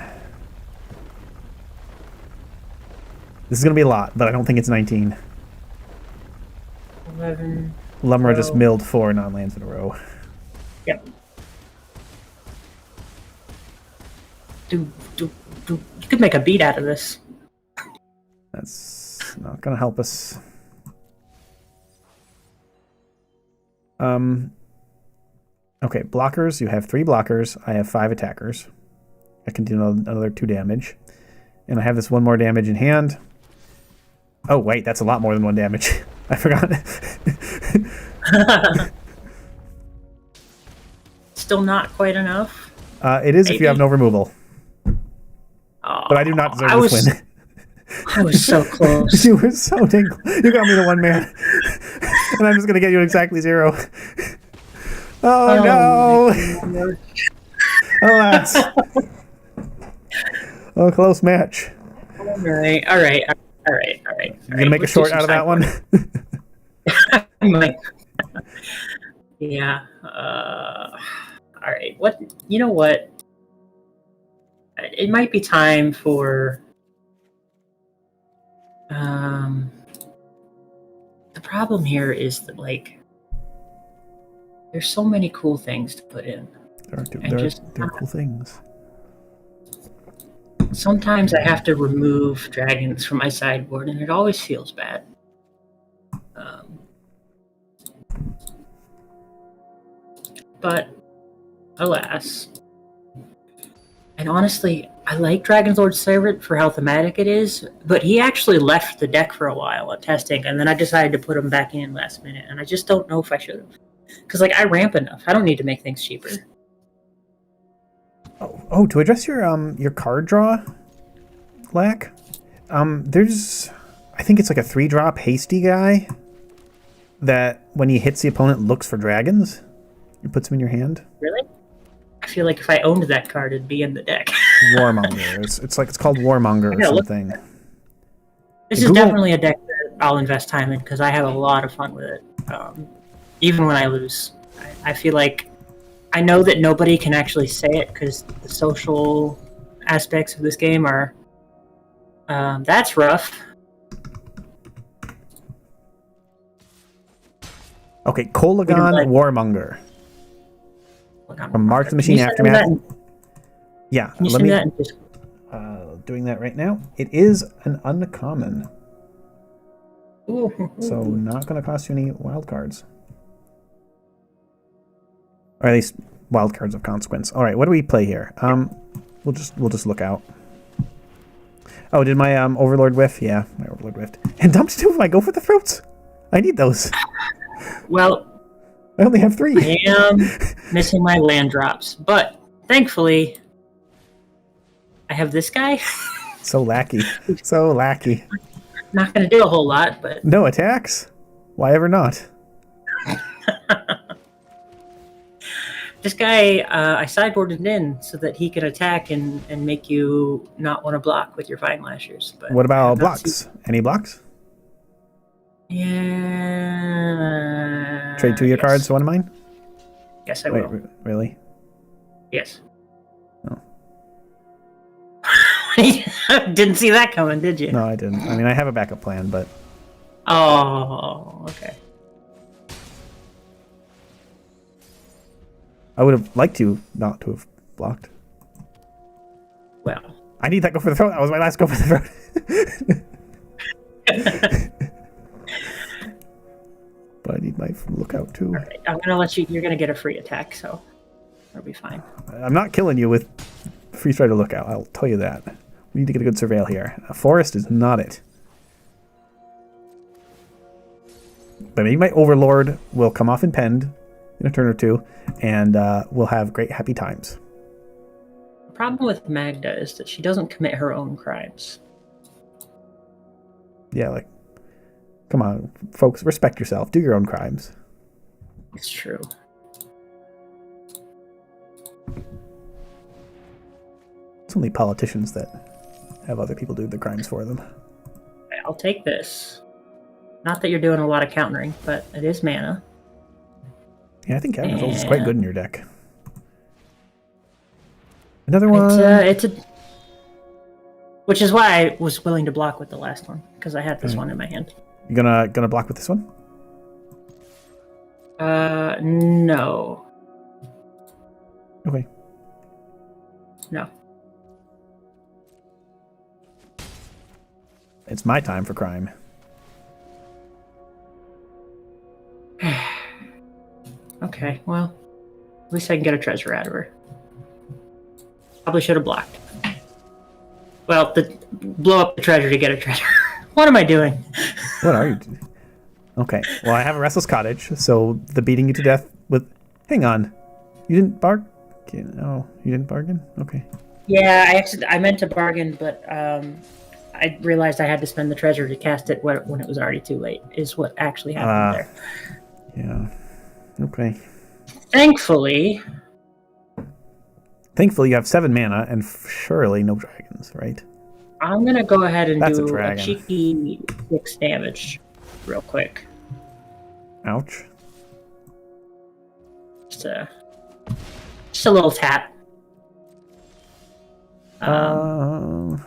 This is going to be a lot, but I don't think it's 19. 11. Lumra just milled 4 non-lands in a row. Yep. You could make a beat out of this. That's not going to help us. Okay, blockers. You have 3 blockers. I have 5 attackers. I can do another 2 damage. And I have this 1 more damage in hand. Oh, wait, that's a lot more than 1 damage. I forgot. Still not quite enough. It is. Maybe. If you have no removal. Oh, but I do not deserve this win. I was so close. You were so dang close. You got me to 1 man. And I'm just going to get you exactly 0. Oh, no. Alas. Oh, close match. All right. You're going to make a short out of that one? I might. Yeah. All right. What? You know what? It might be time for. The problem here is that, like, there's so many cool things to put in. There are cool things. Sometimes I have to remove dragons from my sideboard, and it always feels bad. But, alas. And honestly, I like Dragon's Lord Servant for how thematic it is, but he actually left the deck for a while at testing, and then I decided to put him back in last minute, and I just don't know if I should have. Because, like, I ramp enough. I don't need to make things cheaper. Oh, to address your card draw lack, there's, I think it's like a 3-drop hasty guy that when he hits the opponent looks for dragons. It puts them in your hand. Really? I feel like if I owned that card, it'd be in the deck. Warmonger. It's called Warmonger or something. This is definitely a deck that I'll invest time in because I have a lot of fun with it. Even when I lose, I feel like I know that nobody can actually say it because the social aspects of this game are that's rough. Okay, Kolagon Warmonger. From Mark the Machine Aftermath. Yeah, can you send me that? Doing that right now. It is an uncommon. Ooh. So not going to cost you any wild cards. Or at least wild cards of consequence. All right, what do we play here? We'll just look out. Oh, did my Overlord whiff? Yeah, my Overlord whiffed. And dumped 2 of my Go for the Throats. I need those. Well, I only have 3. I am missing my land drops, but thankfully, I have this guy. So lackey. So lackey. Not going to do a whole lot, but... No attacks? Why ever not? This guy, I sideboarded in so that he can attack and make you not want to block with your Vine Lashers. But what about blocks? Any blocks? Yeah. Trade 2 of your cards, 1 of mine? Yes, I will. Really? Yes. Oh. Didn't see that coming, did you? No, I didn't. I mean, I have a backup plan, but... Oh, okay. I would have liked to not to have blocked. Well. I need that Go for the Throat. That was my last Go for the Throat. But I need my lookout too. All right, I'm gonna let you. You're gonna get a free attack. So. It'll be fine. I'm not killing you with Free Strider Lookout. I'll tell you that. We need to get a good surveil here. A forest is not it. But maybe my Overlord will come off in Pend in a turn or two, and we'll have great happy times. The problem with Magda is that she doesn't commit her own crimes. Yeah, like, come on, folks, respect yourself. Do your own crimes. It's true. It's only politicians that have other people do the crimes for them. I'll take this. Not that you're doing a lot of countering, but it is mana. Yeah, I think Cabin Control is quite good in your deck. Another one. Which is why I was willing to block with the last one, because I had this one in my hand. You gonna block with this one? No. Okay. No. It's my time for crime. Okay, well, at least I can get a treasure out of her. Probably should have blocked. Well, blow up the treasure to get a treasure. What am I doing? What are you doing? Okay, well, I have a Restless Cottage, so the beating you to death with... Hang on. You didn't bargain? Oh, you didn't bargain? Okay. Yeah, I meant to bargain, but I realized I had to spend the treasure to cast it when it was already too late, is what actually happened there. Yeah. Okay. Thankfully, you have 7 mana and surely no dragons, right? I'm going to go ahead and do a dragon. cheeky 6 damage real quick. Ouch. Just a little tap. But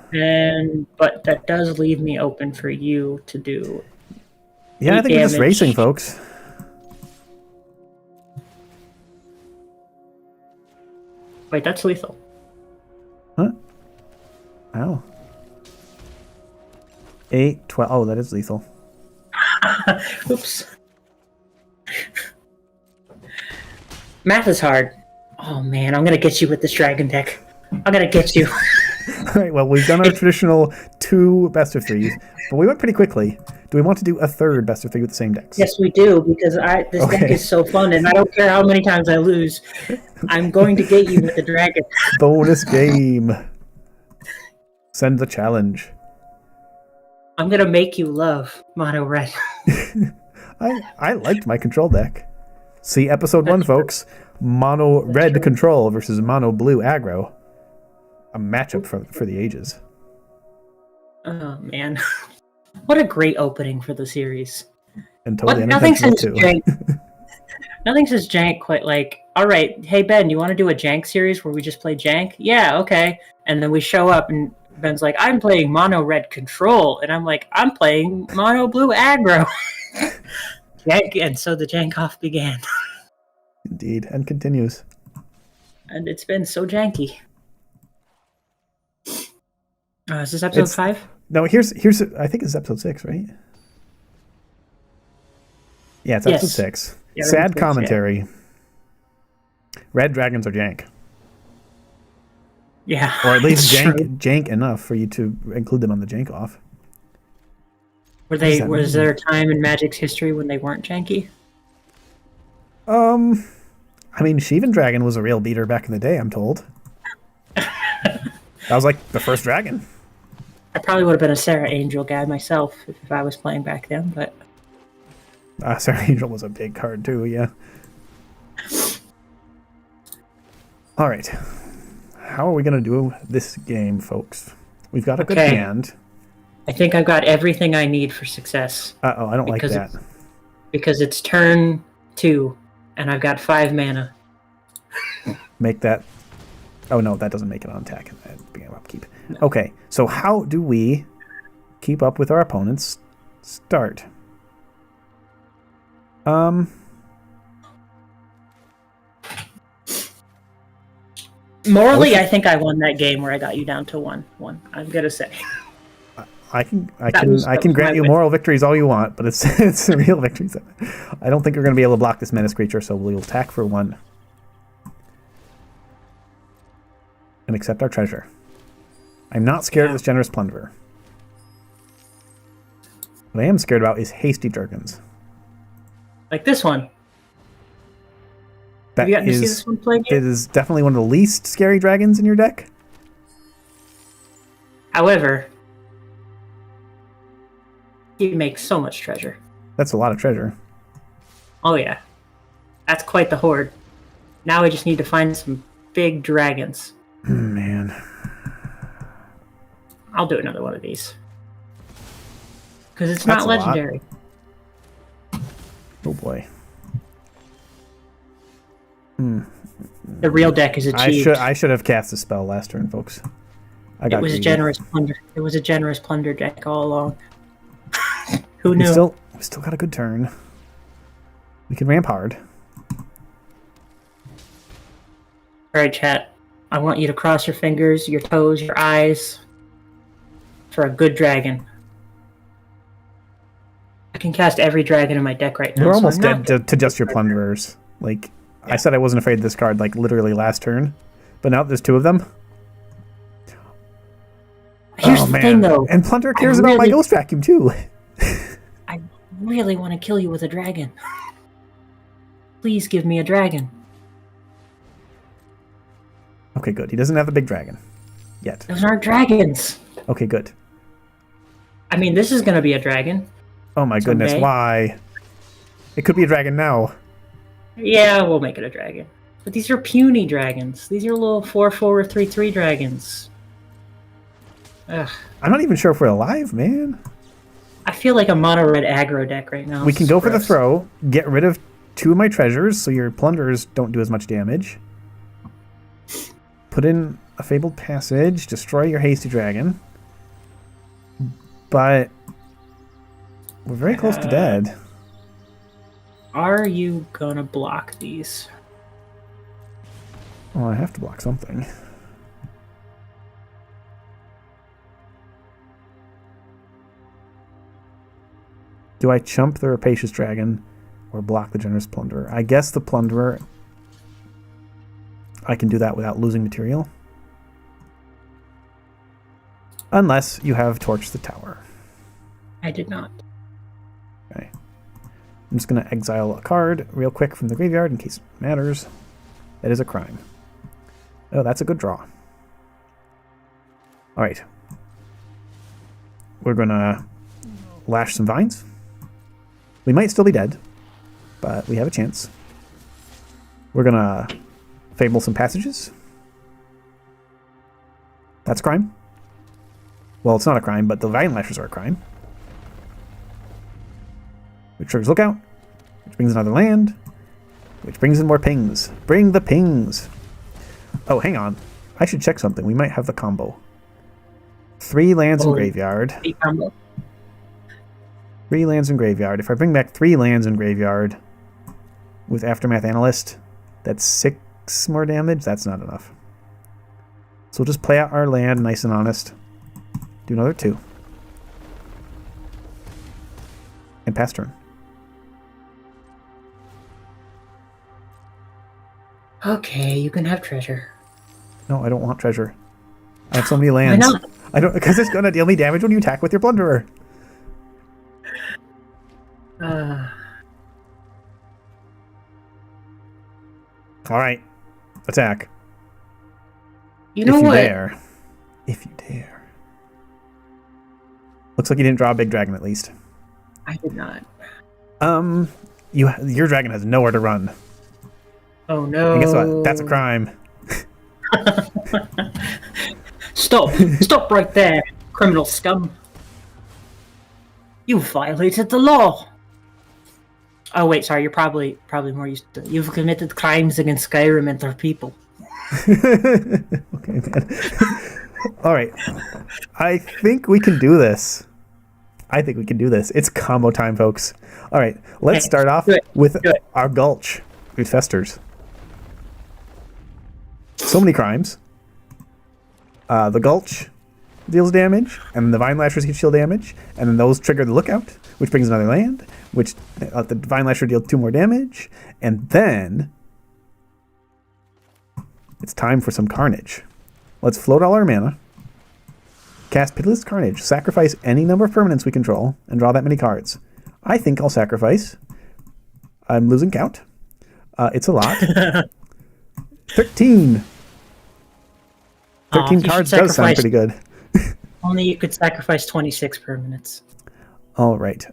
that does leave me open for you to do. Yeah, I think we're just racing, folks. Wait, that's lethal. Huh? Ow. 8, 12. Oh, that is lethal. Oops. Math is hard. Oh man, I'm gonna get you with this dragon deck. I'm gonna get you. All right, well, we've done our traditional 2 best of 3s, but we went pretty quickly. Do we want to do a 3rd best of 3 with the same decks? Yes, we do, because this deck is so fun, and I don't care how many times I lose. I'm going to get you with the dragon. Bonus game. Send the challenge. I'm gonna make you love mono red. I liked my control deck. See episode 1, folks. Mono red control versus mono blue aggro. A matchup for the ages. Oh man, what a great opening for the series! And totally nothing says too. Jank. Nothing says Jank quite like. All right, hey Ben, you want to do a Jank series where we just play Jank? Yeah, okay. And then we show up and Ben's like, I'm playing mono red control, and I'm like, I'm playing mono blue aggro. Jank, and so the Jank-Off began. Indeed, and continues. And it's been so janky. Is this episode 5? No, here's I think it's episode 6, right? Yeah, it's episode 6. Yeah, sad commentary. Yeah. Red dragons are jank. Yeah. Or at least jank enough for you to include them on the Jank-Off. Was there a time in Magic's history when they weren't janky? I mean, Shivan Dragon was a real beater back in the day, I'm told. That was like the first dragon. I probably would have been a Sarah Angel guy myself if I was playing back then, but... Sarah Angel was a big card too, yeah. All right. How are we going to do this game, folks? We've got a good hand. I think I've got everything I need for success. Uh-oh, I don't like that. Because it's turn 2, and I've got 5 mana. Make that... Oh, no, that doesn't make it on attack. Beginning of upkeep. No. Okay, so how do we keep up with our opponent's start? Morally, I think I won that game where I got you down to 1. I'm gonna say. I can grant you moral victories all you want, but it's real victories. I don't think you're going to be able to block this menace creature, so we'll attack for 1. and accept our treasure. I'm not scared of this generous plunderer. What I am scared about is hasty dragons. Like this one. That Have you gotten to see this one played yet? It is definitely one of the least scary dragons in your deck. However, he makes so much treasure. That's a lot of treasure. Oh yeah. That's quite the hoard. Now we just need to find some big dragons. Man. I'll do another one of these. Because it's not legendary. Oh boy. The real deck is achieved. I should have cast a spell last turn, folks. It was a generous plunder. It was a generous plunder deck all along. Who knew? We still got a good turn. We can ramp hard. Alright, chat. I want you to cross your fingers, your toes, your eyes for a good dragon. I can cast every dragon in my deck right now. We're almost dead to just your plunderers. Like, yeah. I said I wasn't afraid of this card, like, literally last turn. But now there's two of them. Here's the thing, though. And Plunderer cares about my Ghost Vacuum, too. I really want to kill you with a dragon. Please give me a dragon. Okay, good. He doesn't have a big dragon. Yet. Those aren't dragons. Okay, good. I mean, this is going to be a dragon. Oh my goodness, why? It could be a dragon now. Yeah, we'll make it a dragon. But these are puny dragons. These are little 4/4 or 3/3 dragons. Ugh. I'm not even sure if we're alive, man. I feel like a mono red aggro deck right now. We can go for the throw, get rid of two of my treasures so your plunderers don't do as much damage. Put in a Fabled Passage, destroy your hasty dragon. But we're very close to dead. Are you gonna block these? Well, I have to block something. Do I chump the Rapacious Dragon or block the Generous Plunderer? I guess the Plunderer, I can do that without losing material. Unless you have Torch the Tower. I did not. Okay. I'm just going to exile a card real quick from the graveyard in case it matters. That is a crime. Oh, that's a good draw. Alright. We're going to lash some vines. We might still be dead, but we have a chance. We're going to Fable some passages. That's a crime. Well, it's not a crime, but the Vine Lashers are a crime. Which triggers Lookout, which brings another land, which brings in more pings. Bring the pings! Oh, hang on. I should check something. We might have the combo. 3 lands in graveyard. 3 lands in graveyard. If I bring back 3 lands in graveyard with Aftermath Analyst, that's 6 more damage. That's not enough. So we'll just play out our land nice and honest. Do another 2. And pass turn. Okay, you can have treasure. No, I don't want treasure. I have so many lands. Why not? I don't, because it's gonna deal me damage when you attack with your Plunderer. Alright. Attack. You know if you what? dare. If you dare. Looks like you didn't draw a big dragon at least. I did not. Your dragon has nowhere to run. Oh no. And guess what? That's a crime. Stop! Stop right there, criminal scum! You violated the law! Oh wait, sorry, you're probably more used to... You've committed crimes against Skyrim and their people. Okay, man. Alright. I think we can do this. It's combo time, folks. Alright, let's start off with our Gulch. It festers. So many crimes. The Gulch deals damage, and the Vine Lashers deal damage, and then those trigger the Lookout, which brings another land, which the Vine Lasher deals 2 more damage, and then it's time for some carnage. Let's float all our mana. Cast Pitiless Carnage. Sacrifice any number of permanents we control and draw that many cards. I think I'll sacrifice. I'm losing count. It's a lot. 13. 13 cards does sound pretty good. Only you could sacrifice 26 permanents. All right.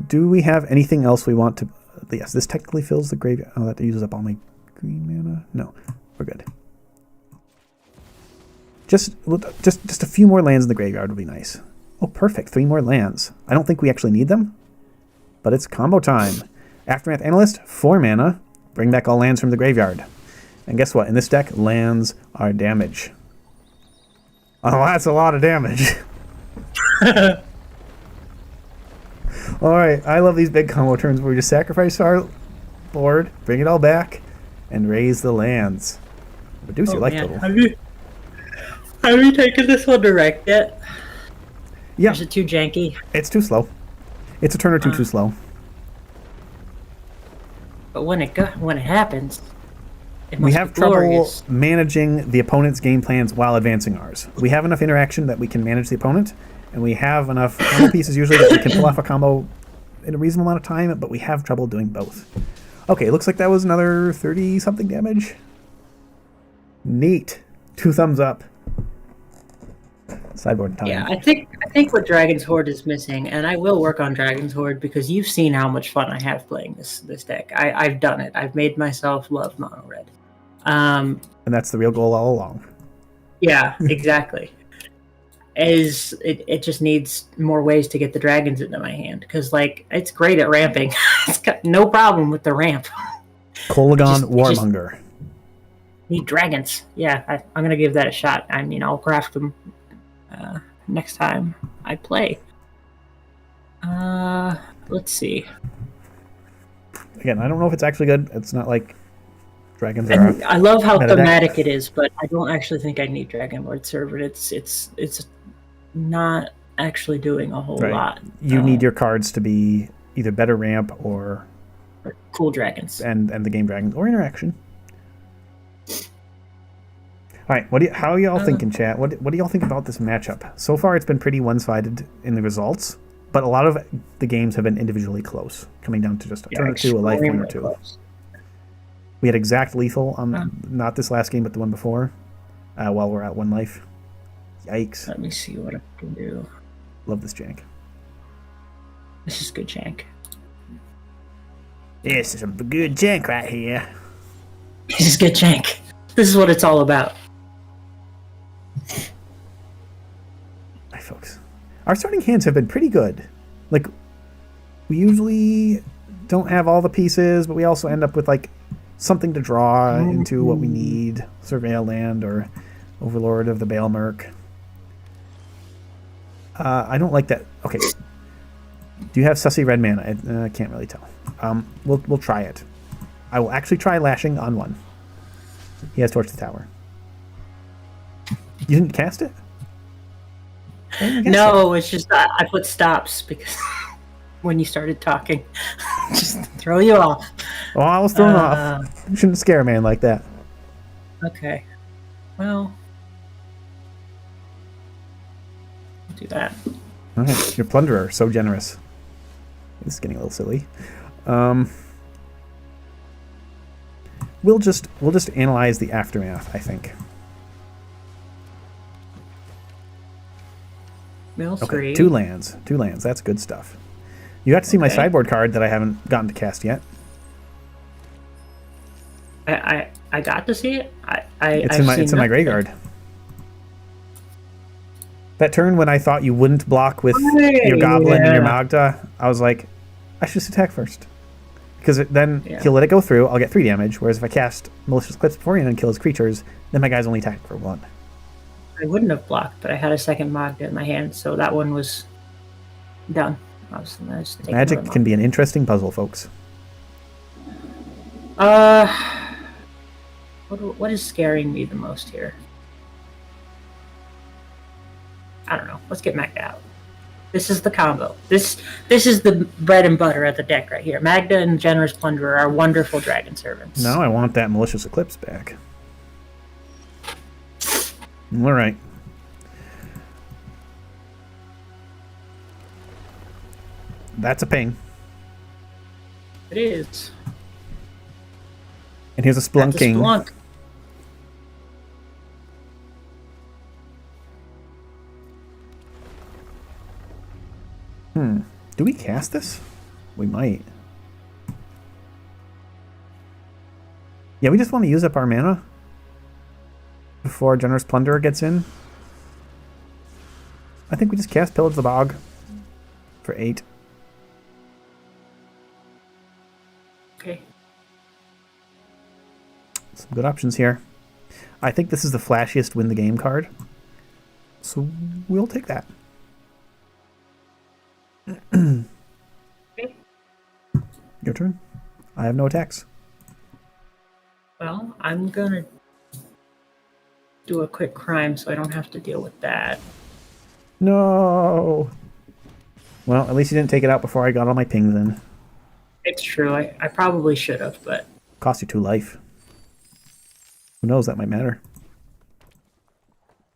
Do we have anything else we want to... Yes, this technically fills the graveyard. Oh, that uses up all my green mana. No, we're good. Just a few more lands in the graveyard would be nice. Oh, perfect. 3 more lands. I don't think we actually need them, but it's combo time. Aftermath Analyst, 4 mana. Bring back all lands from the graveyard. And guess what? In this deck, lands are damage. Oh, that's a lot of damage. Alright, I love these big combo turns where we just sacrifice our board, bring it all back, and raise the lands. Reduce your life total. Have you taken this one direct yet? Yeah. Is it too janky? It's too slow. It's a turn or two too slow. But when it happens, we have trouble managing the opponent's game plans while advancing ours. We have enough interaction that we can manage the opponent, and we have enough combo pieces usually that we can pull off a combo in a reasonable amount of time, but we have trouble doing both. Okay, looks like that was another 30-something damage. Neat. 2 thumbs up. Sideboard time. Yeah, I think what Dragon's Hoard is missing, and I will work on Dragon's Hoard because you've seen how much fun I have playing this deck. I've done it. I've made myself love mono red. And that's the real goal all along. Yeah, exactly. It just needs more ways to get the dragons into my hand because like it's great at ramping. It's got no problem with the ramp. Kolaghan Warmonger. Need dragons. Yeah, I'm gonna give that a shot. I mean, I'll craft them next time I play. Let's see. Again, I don't know if it's actually good. It's not like dragons are. I love how thematic it is, but I don't actually think I need Dragon Lord Servant. It's not actually doing a whole lot. You need your cards to be either better ramp or cool dragons, and the game dragons or interaction. All right, how are y'all thinking, chat? What do y'all think about this matchup? So far, it's been pretty one-sided in the results, but a lot of the games have been individually close, coming down to just a turn or two, a life point or two. Close. We had exact lethal on not this last game, but the one before, while we're at 1 life. Yikes. Let me see what I can do. Love this jank. This is good jank. This is a good jank right here. This is good jank. This is what it's all about. Hi, folks. Our starting hands have been pretty good. Like, we usually don't have all the pieces, but we also end up with, like, something to draw into what we need. Surveil Land or Overlord of the Baelmerk. I don't like that. Okay. Do you have sussy red mana? I can't really tell. We'll try it. I will actually try lashing on 1. He has Torch the Tower. You didn't cast it? No, it's just I put stops because when you started talking, just throw you off. Oh, I was thrown off. You shouldn't scare a man like that. Okay. Well, I'll do that. All right. Your Plunderer, so generous. This is getting a little silly. We'll just analyze the aftermath, I think. Okay, 2 lands. 2 lands. That's good stuff. You got to see my sideboard card that I haven't gotten to cast yet. I got to see it. It's in my graveyard. That turn when I thought you wouldn't block with your Goblin and your Magda, I was like, I should just attack first. Because then he'll let it go through, I'll get 3 damage, whereas if I cast Malicious Eclipse beforehand and kill his creatures, then my guy's only attacking for 1. I wouldn't have blocked, but I had a second Magda in my hand, so that one was done. Magic can be an interesting puzzle, folks. What is scaring me the most here? I don't know. Let's get Magda out. This is the combo. This is the bread and butter of the deck right here. Magda and Generous Plunderer are wonderful dragon servants. Now I want that Malicious Eclipse back. All right. That's a ping. It is. And here's a splunking. Splunk. Do we cast this? We might. Yeah, we just want to use up our mana before Generous Plunderer gets in. I think we just cast Pillage the Bog for 8. Okay. Some good options here. I think this is the flashiest win the game card. So we'll take that. Okay. Your turn. I have no attacks. Well, I'm gonna do a quick crime so I don't have to deal with that. No. Well, at least you didn't take it out before I got all my pings in. It's true. I probably should have, but Cost you 2 life. Who knows? That might matter.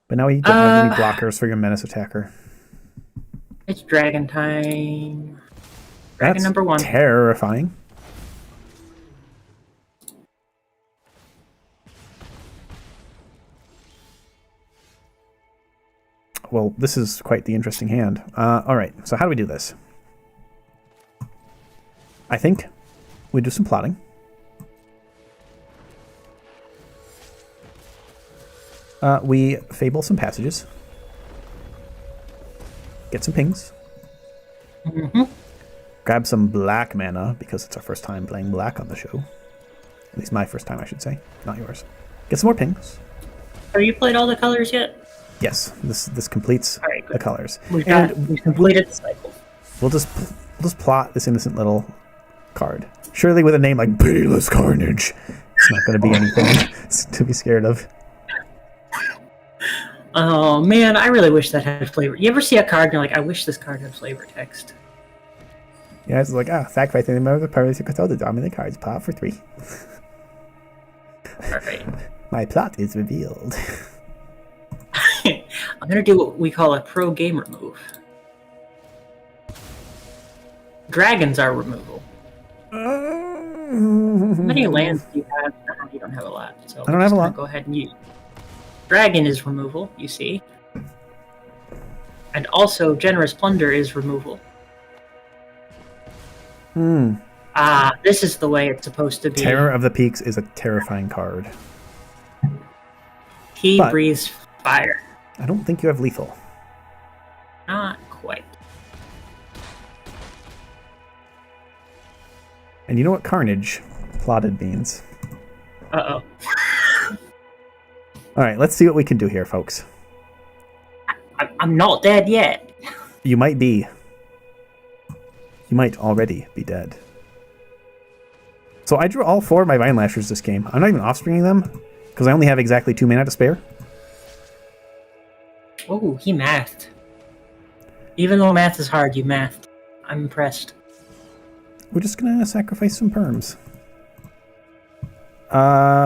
But now you don't have any blockers for your menace attacker. it's dragon time. Dragon That's number 1. terrifying. Well, this is quite the interesting hand. All right, so how do we do this? I think we do some plotting. We fable some passages. Get some pings. Mm-hmm. Grab some black mana, because it's our first time playing black on the show. At least my first time, I should say. Not yours. Get some more pings. Have you played all the colors yet? Yes, this completes All right, good. the colors. We've completed the cycle. We'll just plot this innocent little card. Surely with a name like Pitiless Carnage, it's not going to be anything to be scared of. Oh man, I really wish that had flavor. You ever see a card and you're like, I wish this card had flavor text? Yeah, it's like, sacrifice any member of the party to control the dominant cards. Plot for 3. Alright. My plot is revealed. I'm gonna do what we call a pro gamer move. Dragons are removal. How many lands do you have? No, you don't have a lot. So I don't have a lot. Go ahead and use. Dragon is removal, you see. And also, Generous Plunder is removal. This is the way it's supposed to be. Terror of the Peaks is a terrifying card. He breathes fire. I don't think you have lethal. Not quite. And you know what Carnage plotted means. Uh-oh. Alright, let's see what we can do here, folks. I'm not dead yet. You might be. You might already be dead. So I drew all 4 of my Vine Lashers this game. I'm not even offspringing them, because I only have exactly 2 mana to spare. Oh, he mathed. Even though math is hard, you mathed. I'm impressed. We're just gonna sacrifice some perms.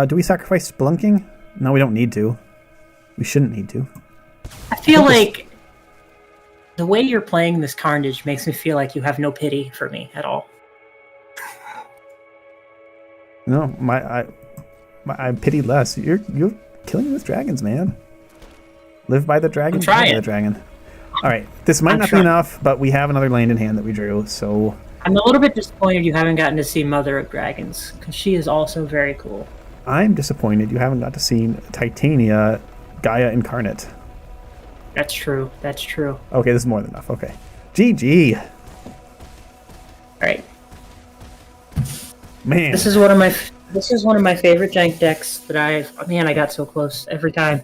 Do we sacrifice Splunking? No, we don't need to. We shouldn't need to. I feel like the way you're playing this Carnage makes me feel like you have no pity for me at all. No, I pity less. You're killing me with dragons, man. Live by the dragon, die by the dragon. All right, this might not be enough, but we have another land in hand that we drew, so... I'm a little bit disappointed you haven't gotten to see Mother of Dragons, because she is also very cool. I'm disappointed you haven't got to see Titania Gaia Incarnate. That's true, that's true. Okay, this is more than enough, okay. GG! Alright. Man. This is one of my favorite jank decks that I got so close every time.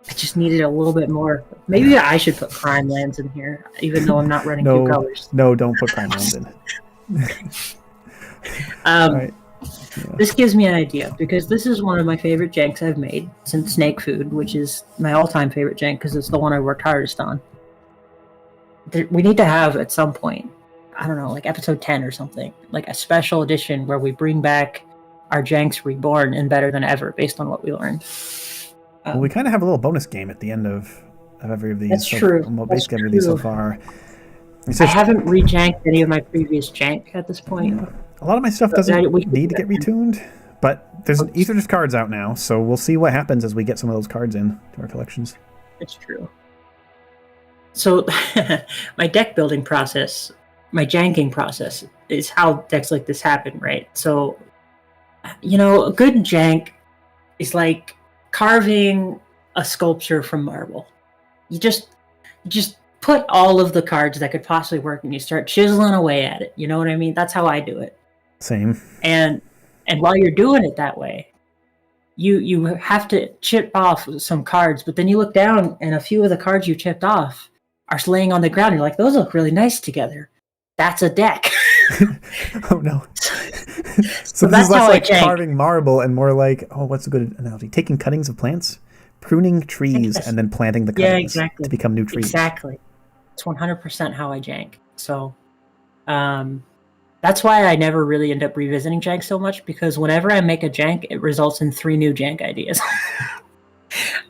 I just needed a little bit more. Maybe I should put crime lands in here, even though I'm not running 2 colors. No, don't put crime lands in. Right. This gives me an idea, because this is one of my favorite janks I've made since Snake Food, which is my all-time favorite jank because it's the one I worked hardest on. We need to have, at some point, I don't know, like episode 10 or something, like a special edition where we bring back our janks reborn and better than ever based on what we learned. Well, we kind of have a little bonus game at the end of every of these. That's true. Well, That's basically every of these so true. far. I haven't rejanked any of my previous jank at this point. Yeah. A lot of my stuff doesn't need to get retuned, but there's Aether's cards out now, so we'll see what happens as we get some of those cards in to our collections. That's true. So my deck building process, my janking process, is how decks like this happen, right? So, you know, a good jank is like carving a sculpture from marble. You just put all of the cards that could possibly work and you start chiseling away at it. You know what I mean? That's how I do it. Same. And while you're doing it that way, you have to chip off some cards, but then you look down and a few of the cards you chipped off are laying on the ground. You're like, those look really nice together. That's a deck. Oh no. So this is less like carving marble and more like, what's a good analogy? Taking cuttings of plants, pruning trees, and then planting the cuttings to become new trees. Exactly. It's 100% how I jank. So that's why I never really end up revisiting jank so much, because whenever I make a jank, it results in 3 new jank ideas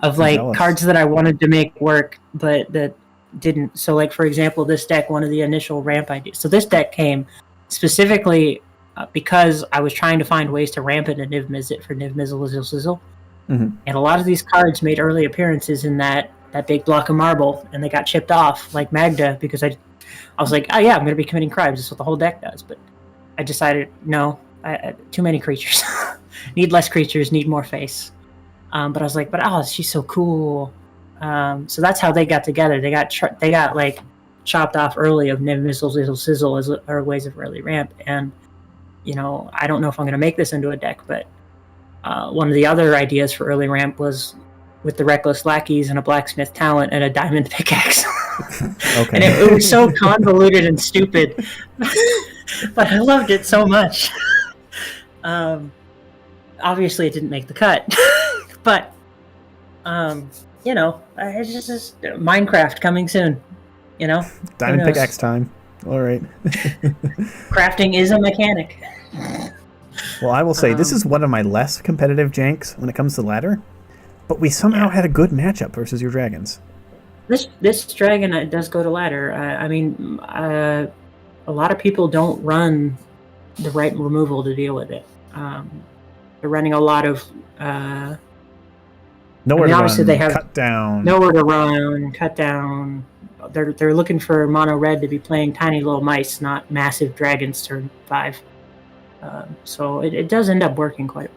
of like cards that I wanted to make work, but that didn't. So like, for example, this deck, one of the initial ramp ideas. So this deck came specifically because I was trying to find ways to ramp it and Niv Mizzet for Niv Mizzle Zizzle Sizzle. Mm-hmm. And a lot of these cards made early appearances in that big block of marble, and they got chipped off like Magda, because I was like, oh yeah, I'm going to be committing crimes. That's what the whole deck does. But I decided, no, too many creatures. Need less creatures, need more face. But I was like, she's so cool. So that's how they got together. They got like chopped off early of Niv Mizzle Zizzle Sizzle as ways of early ramp. And, you know, I don't know if I'm going to make this into a deck, but one of the other ideas for early ramp was with the Reckless Lackeys and a Blacksmith Talent and a Diamond Pickaxe. Okay. And it was so convoluted and stupid, but I loved it so much. Obviously, it didn't make the cut, but you know, it's just Minecraft coming soon. You know, Diamond Pickaxe time. All right. Crafting is a mechanic. Well, I will say this is one of my less competitive janks when it comes to ladder, but we somehow had a good matchup versus your dragons. This dragon does go to ladder. I mean, a lot of people don't run the right removal to deal with it. They're running a lot of nowhere to obviously run, they have cut down. Nowhere to run, cut down. They're looking for mono red to be playing tiny little mice, not massive dragons turn 5. So it does end up working quite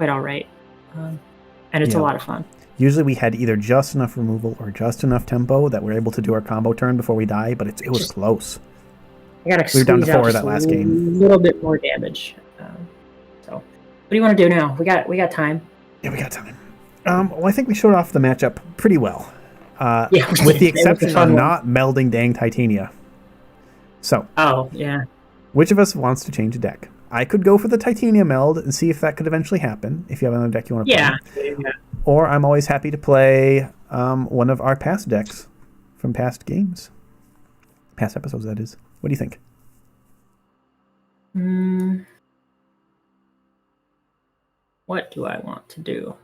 all right, and it's a lot of fun. Usually we had either just enough removal or just enough tempo that we're able to do our combo turn before we die, but it was close. We were down to 4 that last game. A little bit more damage. So, what do you want to do now? We got time. Yeah, we got time. Well, I think we showed off the matchup pretty well, with the exception of not melding dang Titania. So. Oh yeah. Which of us wants to change a deck? I could go for the Titania meld and see if that could eventually happen, if you have another deck you want to play. Yeah. Or I'm always happy to play one of our past decks from past games. Past episodes, that is. What do you think? What do I want to do?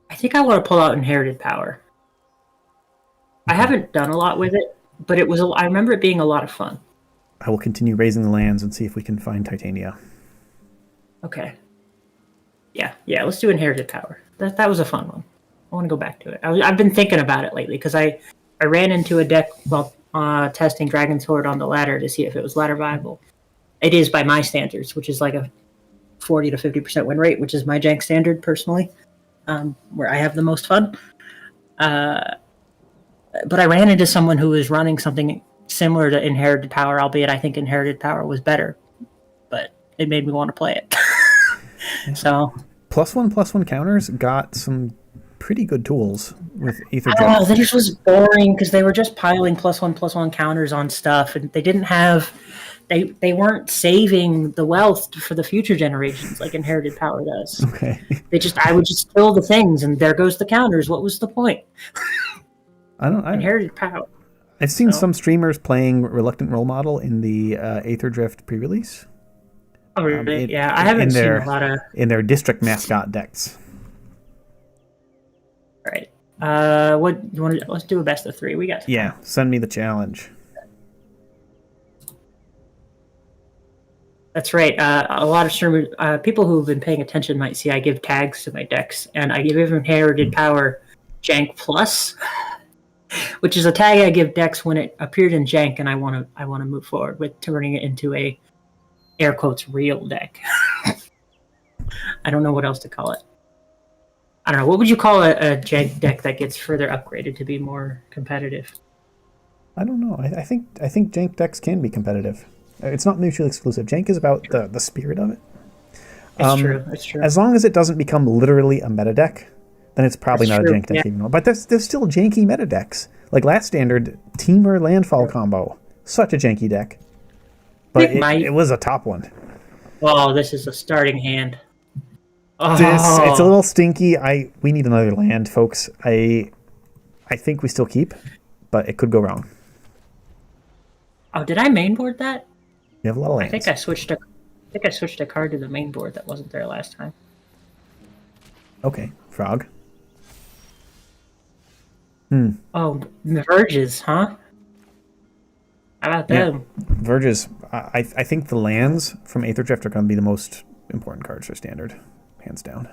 I think I want to pull out Inherited Power. I haven't done a lot with it, but I remember it being a lot of fun. I will continue raising the lands and see if we can find Titania. Okay. Yeah, let's do Inherited Power. That was a fun one. I want to go back to it. I've been thinking about it lately, because I ran into a deck while testing Dragon's Hoard on the ladder to see if it was ladder viable. It is by my standards, which is like a 40 to 50% win rate, which is my jank standard personally, where I have the most fun. But I ran into someone who was running something similar to Inherited Power, albeit I think Inherited Power was better, but it made me want to play it. So +1/+1 counters got some pretty good tools with Aether. Oh, this was boring because they were just piling +1/+1 counters on stuff, and they didn't have. They weren't saving the wealth for the future generations like Inherited Power does. Okay. I would just kill the things, and there goes the counters. What was the point? I Inherited Power. I've seen some streamers playing Reluctant Role Model in the Aether Drift pre-release. Oh, really? Yeah, I haven't seen a lot of... In their district mascot decks. All right. What you want to... Let's do a best of 3. We got time. Yeah, send me the challenge. That's right. A lot of streamers, people who've been paying attention might see I give tags to my decks, and I give Inherited Power Jank Plus, which is a tag I give decks when it appeared in Jank, and I want to move forward with turning it into a air quotes real deck. I don't know what else to call it. I don't know. What would you call a Jank deck that gets further upgraded to be more competitive? I don't know. I think Jank decks can be competitive. It's not mutually exclusive. Jank is about the spirit of it. It's true. As long as it doesn't become literally a meta deck, then it's probably not a Jank deck anymore. But there's still janky meta decks. Like last Standard, Teamer Landfall combo. Such a janky deck. But it was a top one. Oh, this is a starting hand. Oh. It's a little stinky. We need another land, folks. I think we still keep, but it could go wrong. Oh, did I mainboard that? You have a lot of lands. I think I switched a card to the main board that wasn't there last time. Okay, Frog. Oh, the Verges, huh? How about them? Yeah. Verges. I think the lands from Aether Drift are going to be the most important cards for Standard, hands down.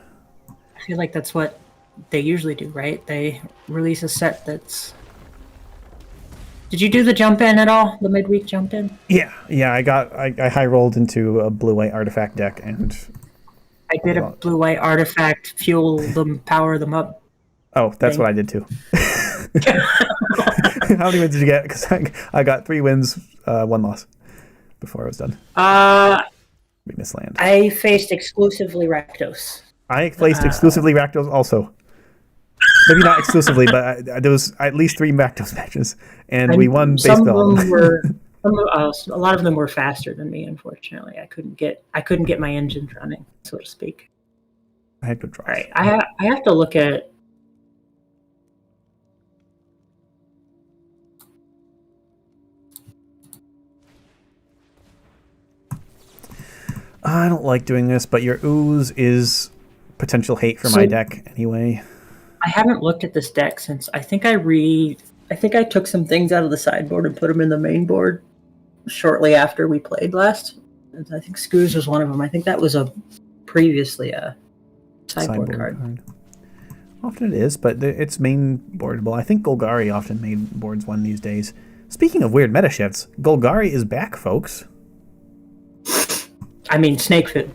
I feel like that's what they usually do, right? They release a set that's... Did you do the jump in at all? The midweek jump in? Yeah. I high rolled into a blue-white artifact deck, and I did a blue-white artifact, fuel them, power them up. Oh, that's what I did too. How many wins did you get? Because I got 3 wins, 1 loss before I was done. We missed land. I faced exclusively Rakdos. I faced exclusively Rakdos also. Maybe not exclusively, but there was at least 3 Rakdos matches, and we won base build. A lot of them were faster than me. Unfortunately, I couldn't get my engines running, so to speak. I had good draws. All right, I have to look at. I don't like doing this, but your ooze is potential hate for my deck anyway. I haven't looked at this deck since I think I took some things out of the sideboard and put them in the main board shortly after we played last. I think Scooz was one of them. I think that was previously a sideboard card. Often it is, but it's main boardable. I think Golgari often main boards one these days. Speaking of weird meta shifts, Golgari is back, folks. I mean, snake food.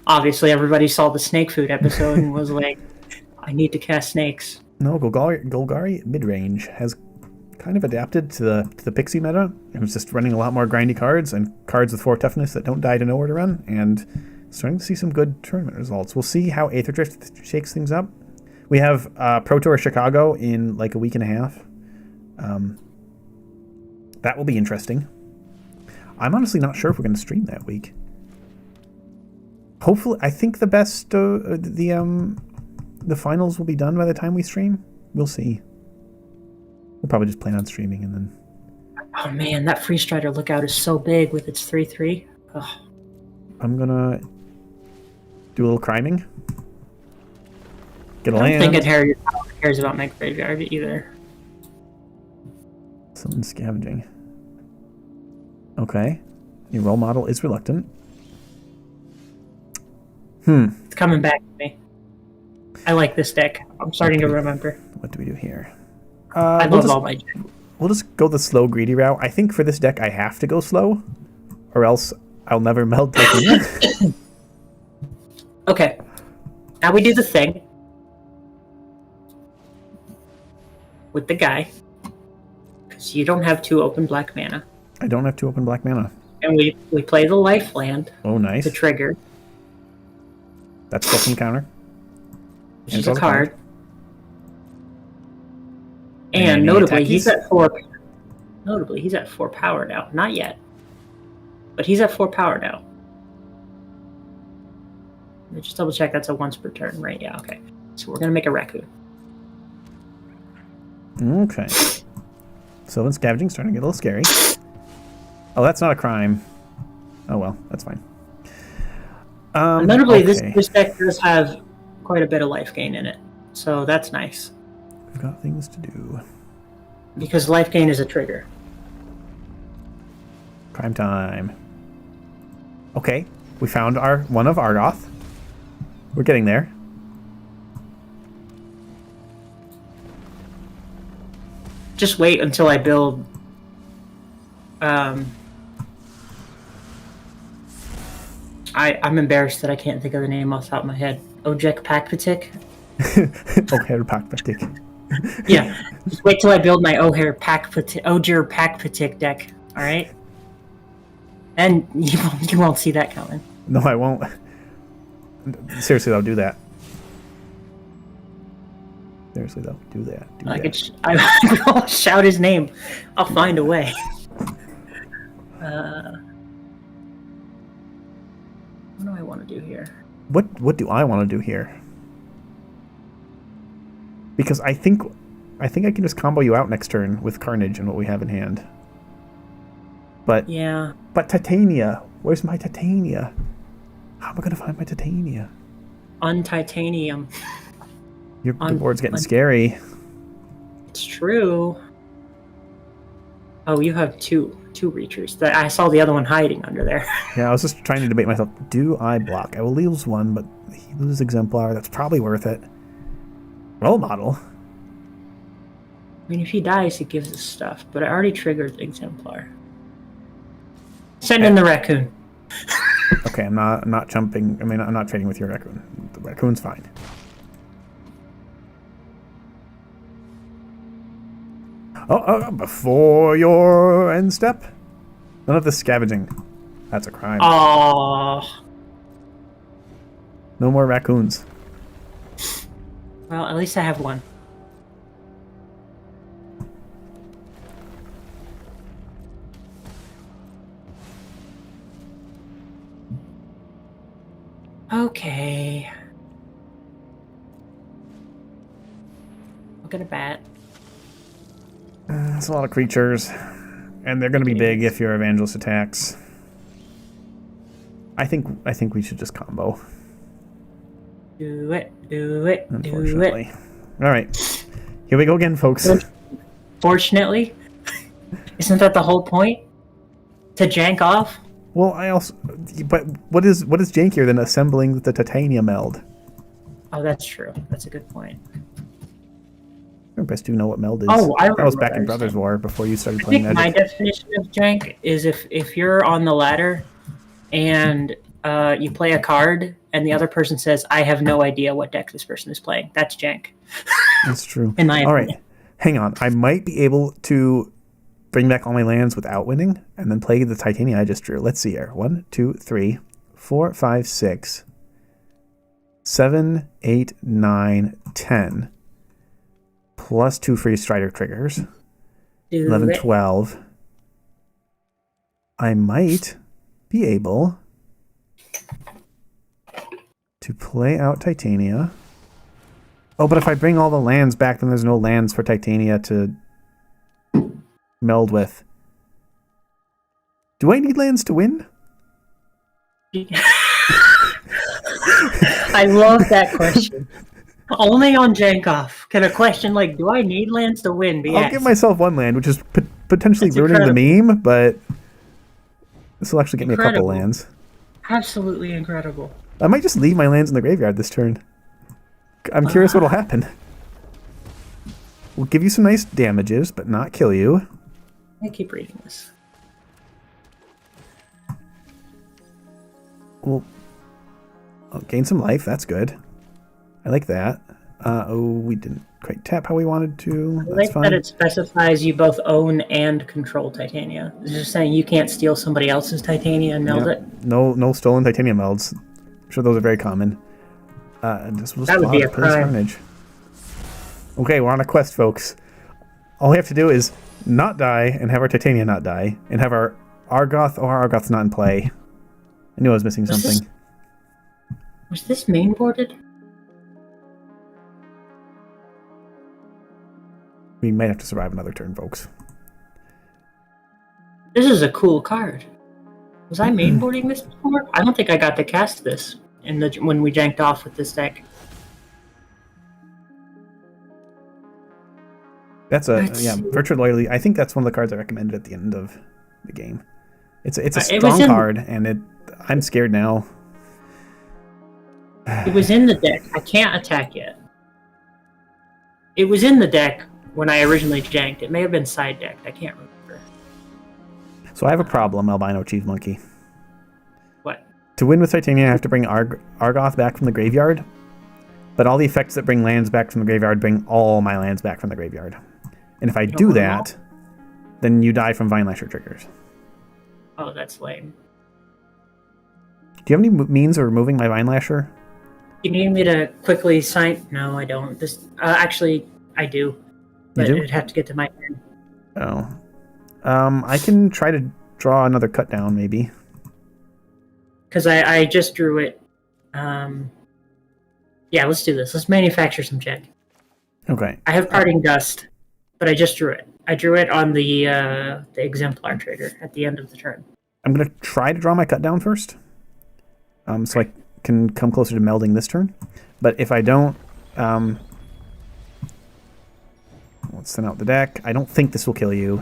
Obviously, everybody saw the snake food episode and was like, I need to cast snakes. No, Golgari mid-range has kind of adapted to the Pixie meta. It was just running a lot more grindy cards and cards with 4 toughness that don't die to nowhere to run, and starting to see some good tournament results. We'll see how Aether Drift shakes things up. We have Pro Tour Chicago in like a week and a half. That will be interesting. I'm honestly not sure if we're going to stream that week. Hopefully, I think the best the finals will be done by the time we stream. We'll see. We'll probably just plan on streaming and then. Oh man, that Free Strider lookout is so big with its 3/3. Oh. I'm gonna do a little criming. Get a land. I don't think Inherited cares about my graveyard either. Something scavenging. Okay. Your role model is reluctant. It's coming back to me. I like this deck. I'm starting to remember. What do we do here? I love all my... We'll just go the slow, greedy route. I think for this deck, I have to go slow, or else I'll never meld Titania. Okay. Now we do the thing with the guy, because you don't have 2 open black mana. I don't have 2 open black mana. And we play the life land. Oh, nice. To trigger. That's still some counter. Which is a card. And notably, he's at 4. Notably, he's at 4 power now. Not yet, but he's at 4 power now. Let me just double check. That's a once per turn, right? Yeah. Okay. So we're gonna make a raccoon. Okay. Sylvan Scavenging's starting to get a little scary. Oh, that's not a crime. Oh well, that's fine. Notably, okay. this deck does have quite a bit of life gain in it, so that's nice. We've got things to do. Because life gain is a trigger. Prime time. Okay, we found one of Argoth. We're getting there. Just wait until I build. I'm embarrassed that I can't think of the name off the top of my head. Ojek Pakpatik? O'Hare Pakpatik. Yeah. Just wait till I build my Ojer Pakpatik deck, alright? And you won't see that coming. No, I won't. Seriously, though, do that. Seriously, though, do that. I'll shout his name. I'll find a way. What do I want to do here? What do I want to do here? Because I think I can just combo you out next turn with Carnage and what we have in hand. But yeah. But Titania, where's my Titania? How am I gonna find my Titania? Untitanium. The board's getting scary. It's true. Oh, you have two reachers. I saw the other one hiding under there. Yeah, I was just trying to debate myself. Do I block? I will lose one, but he loses Exemplar. That's probably worth it. Role model. I mean, if he dies, he gives us stuff. But I already triggered Exemplar. Send in the raccoon. Okay, I'm not jumping. I mean, I'm not trading with your raccoon. The raccoon's fine. Oh, before your end step? None of this scavenging. That's a crime. Oh. No more raccoons. Well, at least I have one. Okay. I'll get a bat. That's a lot of creatures. And they're going to be big if your Evangelist attacks. I think we should just combo. Do it. Unfortunately. Alright. Here we go again, folks. Fortunately? Isn't that the whole point? To jank off? Well, but what is jankier than assembling the Titania meld? Oh, that's true. That's a good point. I best do know what meld is. Oh, that was back in Brothers War before you started playing Magic. My definition of jank is if you're on the ladder and you play a card and the other person says, I have no idea what deck this person is playing. That's jank. That's true. In my opinion. All right. Hang on. I might be able to bring back all my lands without winning and then play the Titania I just drew. Let's see here. 1, 2, 3, 4, 5, 6, 7, 8, 9, 10. Plus 2 free Strider triggers. 11, 12. I might be able to play out Titania. Oh, but if I bring all the lands back, then there's no lands for Titania to meld with. Do I need lands to win? I love that question. Only on Jank-Off can a question like, do I need lands to win be I'll asked. give myself one land, which is potentially ruining the meme, but this will actually get me a couple lands. Absolutely incredible. I might just leave my lands in the graveyard this turn. I'm curious what'll happen. We'll give you some nice damages, but not kill you. I keep reading this. We'll gain some life. That's good. I like that. We didn't quite tap how we wanted to. That's I like fine. that it specifies you both own and control Titania. It's just saying you can't steal somebody else's Titania and meld it. No stolen Titania melds. I'm sure those are very common. That would be a crime. Carnage. Okay, we're on a quest, folks. All we have to do is not die and have our Titania not die and have our Argoth. Oh, our Argoth's not in play. I knew I was missing something. Was this main boarded? We might have to survive another turn, folks. This is a cool card. Was I mainboarding this before? I don't think I got to cast this when we janked off with this deck. That's Virtual Loyalty. I think that's one of the cards I recommended at the end of the game. It's a strong card, and I'm scared now. It was in the deck. I can't attack yet. It was in the deck when I originally janked. It may have been side decked. I can't remember. So I have a problem, AlbinoCheesemonkey. What? To win with Titania, I have to bring Argoth back from the graveyard. But all the effects that bring lands back from the graveyard bring all my lands back from the graveyard. And if I do that, then you die from Vine Lasher triggers. Oh, that's lame. Do you have any means of removing my Vine Lasher? You need me to quickly sign? No, I don't. Actually, I do. But it'd have to get to my turn. Oh. I can try to draw another cut down, maybe. Because I just drew it. Yeah, let's do this. Let's manufacture some check. Okay. I have Parting Dust, but I just drew it. I drew it on the Exemplar trigger at the end of the turn. I'm going to try to draw my cut down first. So I can come closer to melding this turn. But if I don't... let's send out the deck. I don't think this will kill you.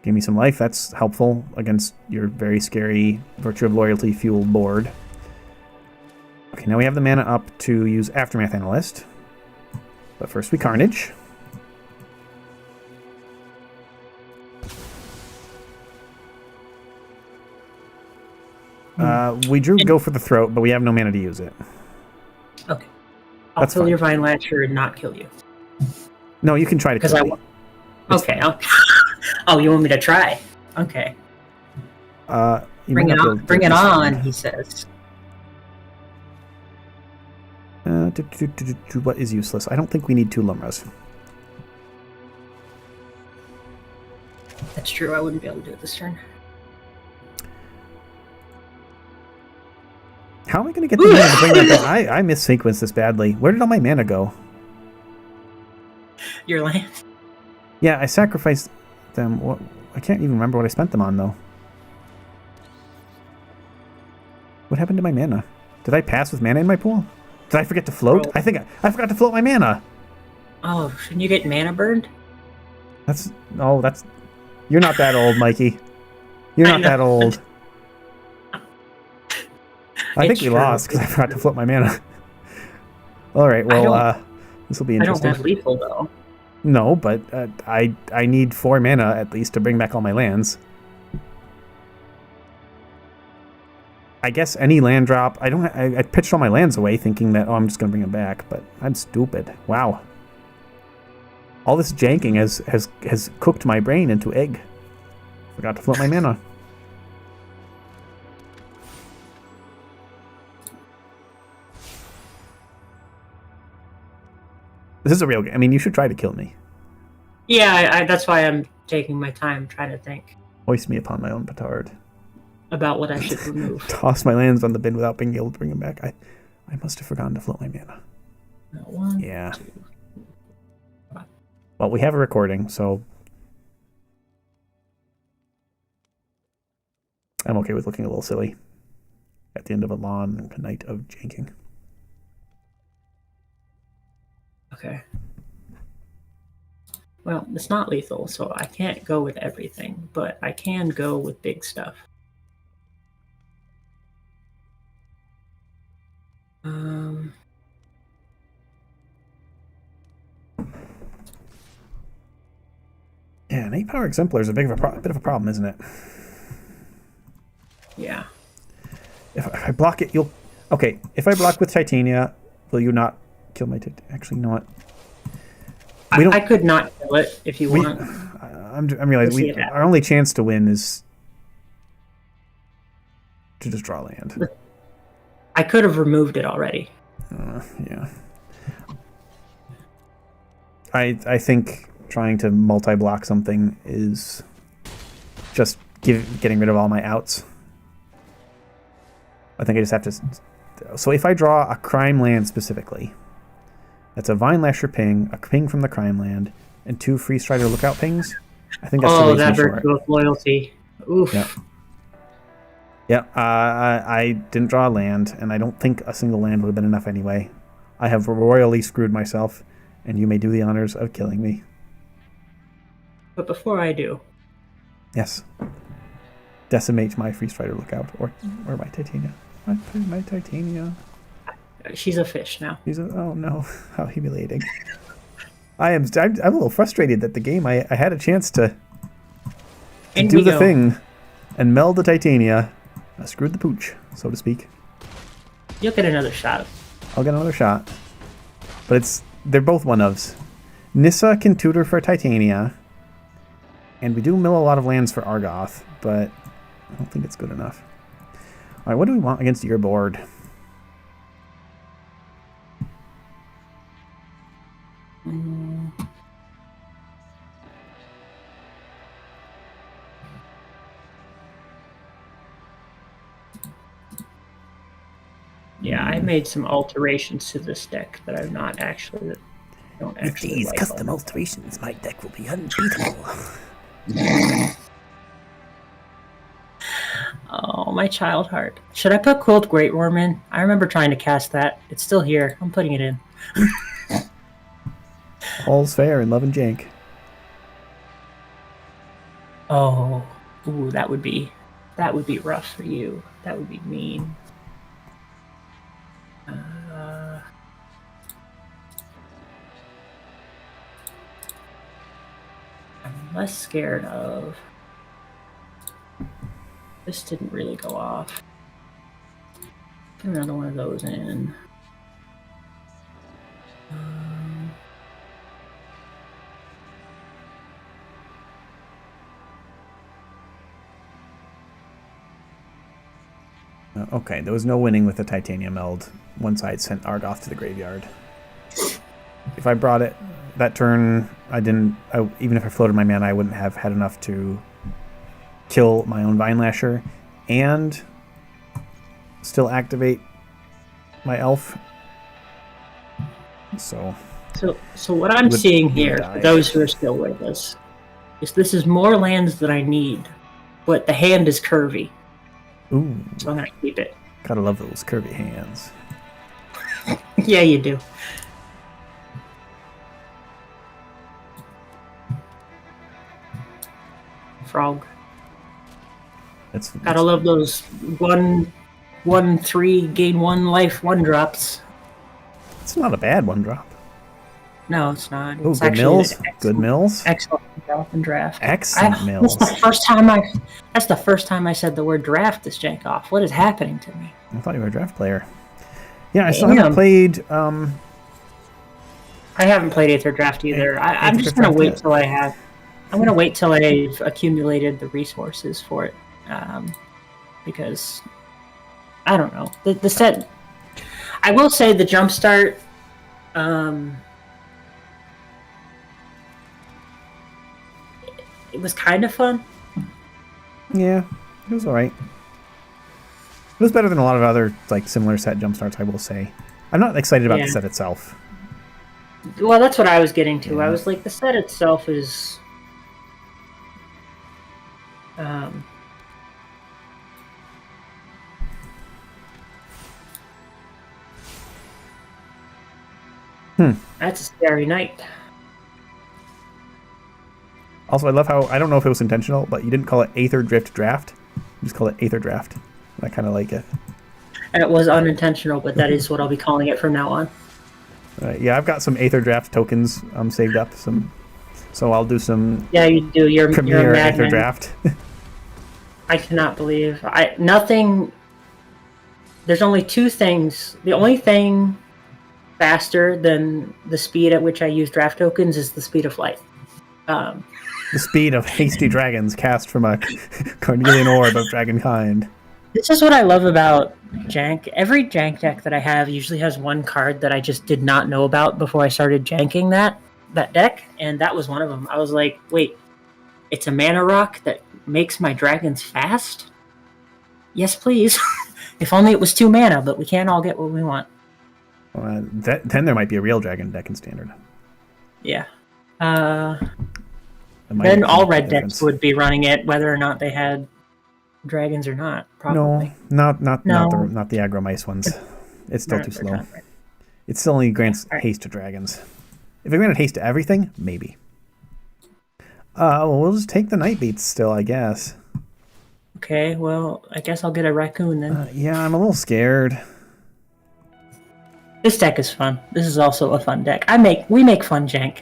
Give me some life. That's helpful against your very scary Virtue of Loyalty fueled board. Okay, now we have the mana up to use Aftermath Analyst. But first we Carnage. We drew Go for the Throat, but we have no mana to use it. Okay. I'll kill your Vine Lasher and not kill you. No, you can try to kill me. Okay. Oh, you want me to try? Okay. Bring it on. Bring it on, he says. What is useless? I don't think we need 2 Lumras. That's true. I wouldn't be able to do it this turn. How am I going to get the mana to bring that back? I missequenced this badly. Where did all my mana go? Your land. Yeah, I sacrificed them. What? I can't even remember what I spent them on, though. What happened to my mana? Did I pass with mana in my pool? Did I forget to float? I think I forgot to float my mana. Oh, shouldn't you get mana burned? That's... You're not that old, Mikey. You're not that old. I think we lost because I forgot to float my mana. All right, well, this will be interesting. I don't have lethal, though. No, but I need 4 mana at least to bring back all my lands. I guess any land drop. I pitched all my lands away thinking that I'm just gonna bring them back, but I'm stupid. Wow. All this janking has cooked my brain into egg. Forgot to float my mana. This is a real game. I mean, you should try to kill me. Yeah, that's why I'm taking my time trying to think. Hoist me upon my own petard. About what I should remove. Toss my lands on the bin without being able to bring them back. I must have forgotten to float my mana. One, yeah. 2, 5. Well, we have a recording, so I'm okay with looking a little silly at the end of a long night of janking. Okay. Well, it's not lethal, so I can't go with everything, but I can go with big stuff. Yeah, an 8-power Exemplar is a bit of a problem, isn't it? Yeah. If I block it, you'll... Okay, if I block with Titania, will you not kill my... Actually, you know what? I could not kill it if you want. I'm realizing our only chance to win is to just draw land. I could have removed it already. Yeah. I think trying to multi-block something is just getting rid of all my outs. I think I just have to... So if I draw a crime land specifically, that's a Vine Lasher ping, a ping from the crime land, and 2 Free Strider Lookout pings, I think that's the reason that for it. virtue of loyalty. Oof. Yep. Yeah, I didn't draw a land, and I don't think a single land would have been enough anyway. I have royally screwed myself, and you may do the honors of killing me. But before I do... Yes. Decimate my Free Strider Lookout, or my Titania. My Titania. She's a fish now. Oh no, how humiliating. I'm a little frustrated that the game, I had a chance to do the thing and meld the Titania. I screwed the pooch, so to speak. You'll get another shot. I'll get another shot. But they're both one-ofs. Nissa can tutor for Titania, and we do mill a lot of lands for Argoth, but I don't think it's good enough. Alright, what do we want against your board? Yeah, I made some alterations to this deck that I'm not actually... With these custom alterations, my deck will be unbeatable. Oh, my child heart. Should I put Quilt Great Worm in? I remember trying to cast that. It's still here. I'm putting it in. All's fair in love and jank. Oh, ooh, that would be rough for you. That would be mean. I'm less scared of... This didn't really go off. Put another one of those in. Okay, there was no winning with the Titania meld once I had sent Argoth to the graveyard. If I brought it that turn, even if I floated my mana, I wouldn't have had enough to kill my own Vine Lasher and still activate my elf. So what I'm seeing here, for those who are still with us, is this is more lands that I need, but the hand is curvy. Ooh. So I'm going to keep it. Gotta love those curvy hands. Yeah, you do. Frog. Gotta love those 1/3 gain 1 life 1-drops. It's not a bad 1-drop. No, it's not. Ooh, it's good mills. Good mills. Excellent drop and draft. Excellent mills. That's the first time I said the word draft this Jank-Off. What is happening to me? I thought you were a draft player. Yeah, I still haven't played. I haven't played Aether Draft either. I'm just gonna wait till I have. I'm gonna wait till I've accumulated the resources for it, because I don't know the set. I will say the Jumpstart. It was kind of fun. Yeah, it was alright. It was better than a lot of other similar set Jumpstarts, I will say. I'm not excited about the set itself. Well, that's what I was getting to. Yeah. I was like, the set itself is... That's a scary night. Also, I love how, I don't know if it was intentional, but you didn't call it Aether Drift Draft. You just call it Aether Draft. I kind of like it. And it was unintentional, but that is what I'll be calling it from now on. Yeah, I've got some Aether Draft tokens saved up. So I'll do some... Yeah, you do. You're a Aether Draft. I cannot believe... Nothing... There's only 2 things. The only thing faster than the speed at which I use draft tokens is the speed of light. The speed of hasty dragons cast from a Carnelian orb of dragonkind. This is what I love about Jank. Every Jank deck that I have usually has one card that I just did not know about before I started janking that deck, and that was one of them. I was like, wait, it's a mana rock that makes my dragons fast? Yes, please. If only it was 2 mana, but we can't all get what we want. Then there might be a real dragon deck in Standard. Yeah. Then all red decks would be running it, whether or not they had dragons or not. Probably. No, not the aggro mice ones. It's still too slow. It still only grants haste to dragons. If it granted haste to everything, maybe. Well, we'll just take the night beats still, I guess. Okay, well, I guess I'll get a raccoon then. Yeah, I'm a little scared. This deck is fun. This is also a fun deck. We make fun jank.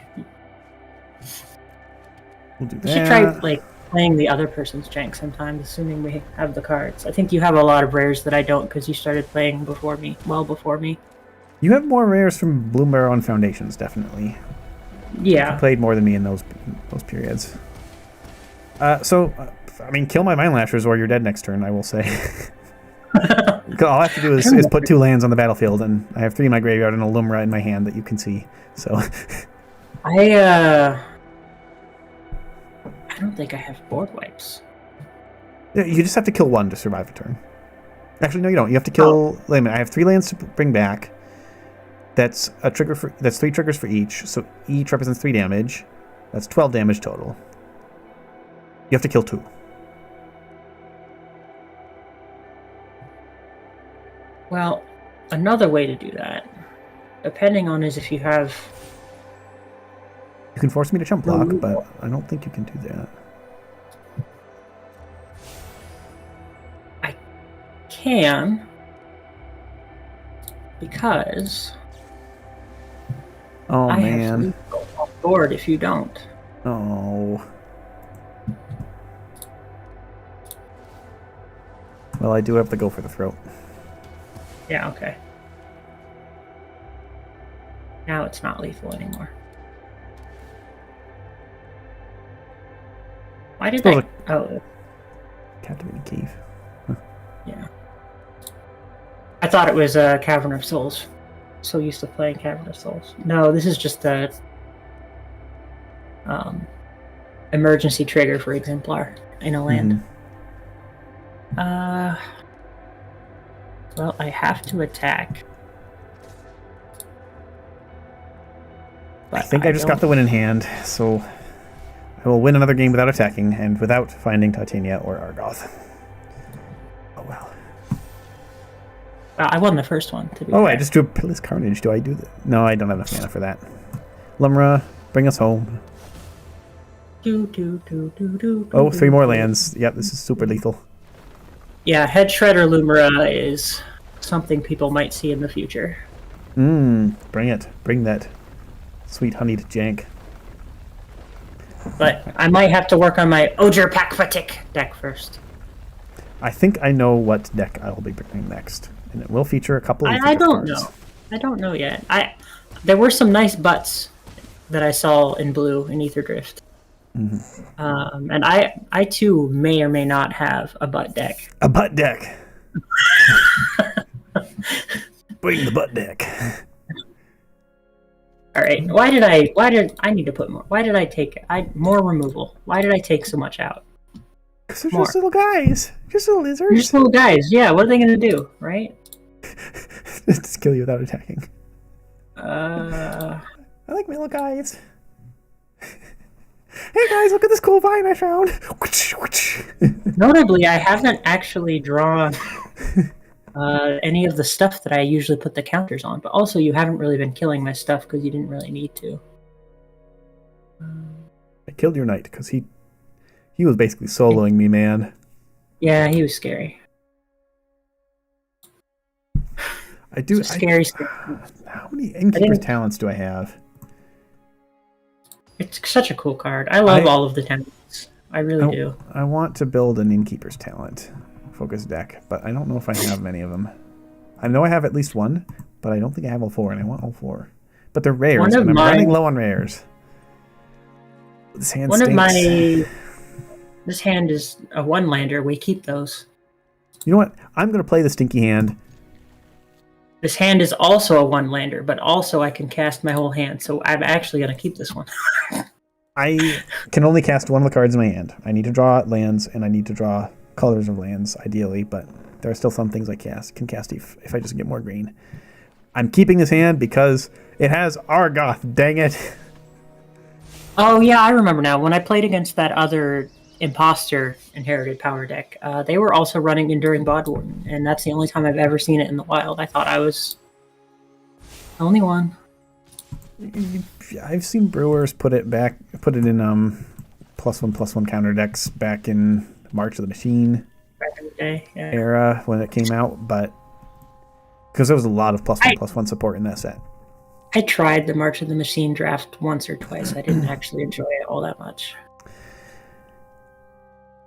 We'll do that. We should try playing the other person's jank sometime, assuming we have the cards. I think you have a lot of rares that I don't because you started playing before me, well before me. You have more rares from Bloombarrow and Foundations, definitely. Yeah. You played more than me in those periods. Kill my Mind Lashers or you're dead next turn, I will say. All I have to do is put 2 lands on the battlefield, and I have 3 in my graveyard and a Lumra in my hand that you can see. So, I don't think I have board wipes. You just have to kill 1 to survive a turn. Actually, no, you don't. You have to kill. Wait a minute. I have 3 lands to bring back. That's a trigger for. That's 3 triggers for each. So each represents 3 damage. That's 12 damage total. You have to kill 2. Well, another way to do that, depending on is if you have... You can force me to jump block, but I don't think you can do that. I can, because... Oh, I man. have to go off board if you don't. Oh. Well, I do have to go for the throat. Yeah, okay. Now it's not lethal anymore. Why did they... Oh. Captivating Cave. Huh. Yeah. I thought it was Cavern of Souls. So used to playing Cavern of Souls. No, this is just a emergency trigger for Exemplar in a land. Well, I have to attack. I think I just got the win in hand, so I will win another game without attacking and without finding Titania or Argoth. Oh well. I won the first one, to be fair. I just drew Pitiless Carnage. Do I do that? No, I don't have enough mana for that. Lumra, bring us home. 3 more lands. Yep, this is super lethal. Yeah, Head Shredder Lumera is something people might see in the future. Bring it. Bring that sweet honeyed jank. But I might have to work on my Ojer Pakvatik deck first. I think I know what deck I will be bringing next. And it will feature a couple of I don't know. I don't know yet. There were some nice butts that I saw in blue in Ether Drift. And I too may or may not have a butt deck. A butt deck. Bring the butt deck. All right. Why did I need to put more? Why did I take more removal? Why did I take so much out? Because they're just little guys. Just little lizards. They're just little guys. Yeah. What are they gonna do? Right? Just kill you without attacking. I like my little guys. Hey guys, look at this cool vine I found. Notably, I haven't actually drawn any of the stuff that I usually put the counters on, but also you haven't really been killing my stuff because you didn't really need to. I killed your knight because he was basically soloing me, man. Yeah, he was scary. Scary. How many Innkeeper's Talents do I have? It's such a cool card. I love all of the talents. I really do. I want to build an Innkeeper's Talent focus deck, but I don't know if I have many of them. I know I have at least one, but I don't think I have all 4, and I want all 4. But they're rares, and I'm running low on rares. This hand stinks. This hand is a 1-lander. We keep those. You know what? I'm going to play the stinky hand. This hand is also a 1-lander, but also I can cast my whole hand, so I'm actually going to keep this one. I can only cast one of the cards in my hand. I need to draw lands, and I need to draw colors of lands, ideally, but There are still some things I can cast if I just get more green. I'm keeping this hand because it has Argoth, dang it. Oh, yeah, I remember now. When I played against that other Imposter Inherited Power deck, they were also running Enduring Bodwarden, and that's the only time I've ever seen it in the wild. I thought I was the only one. I've seen brewers put it in +1/+1 counter decks back in March of the Machine Back in the day, yeah. era when it came out, but because there was a lot of +1/+1 support in that set. I tried the March of the Machine draft once or twice. I didn't actually enjoy it all that much.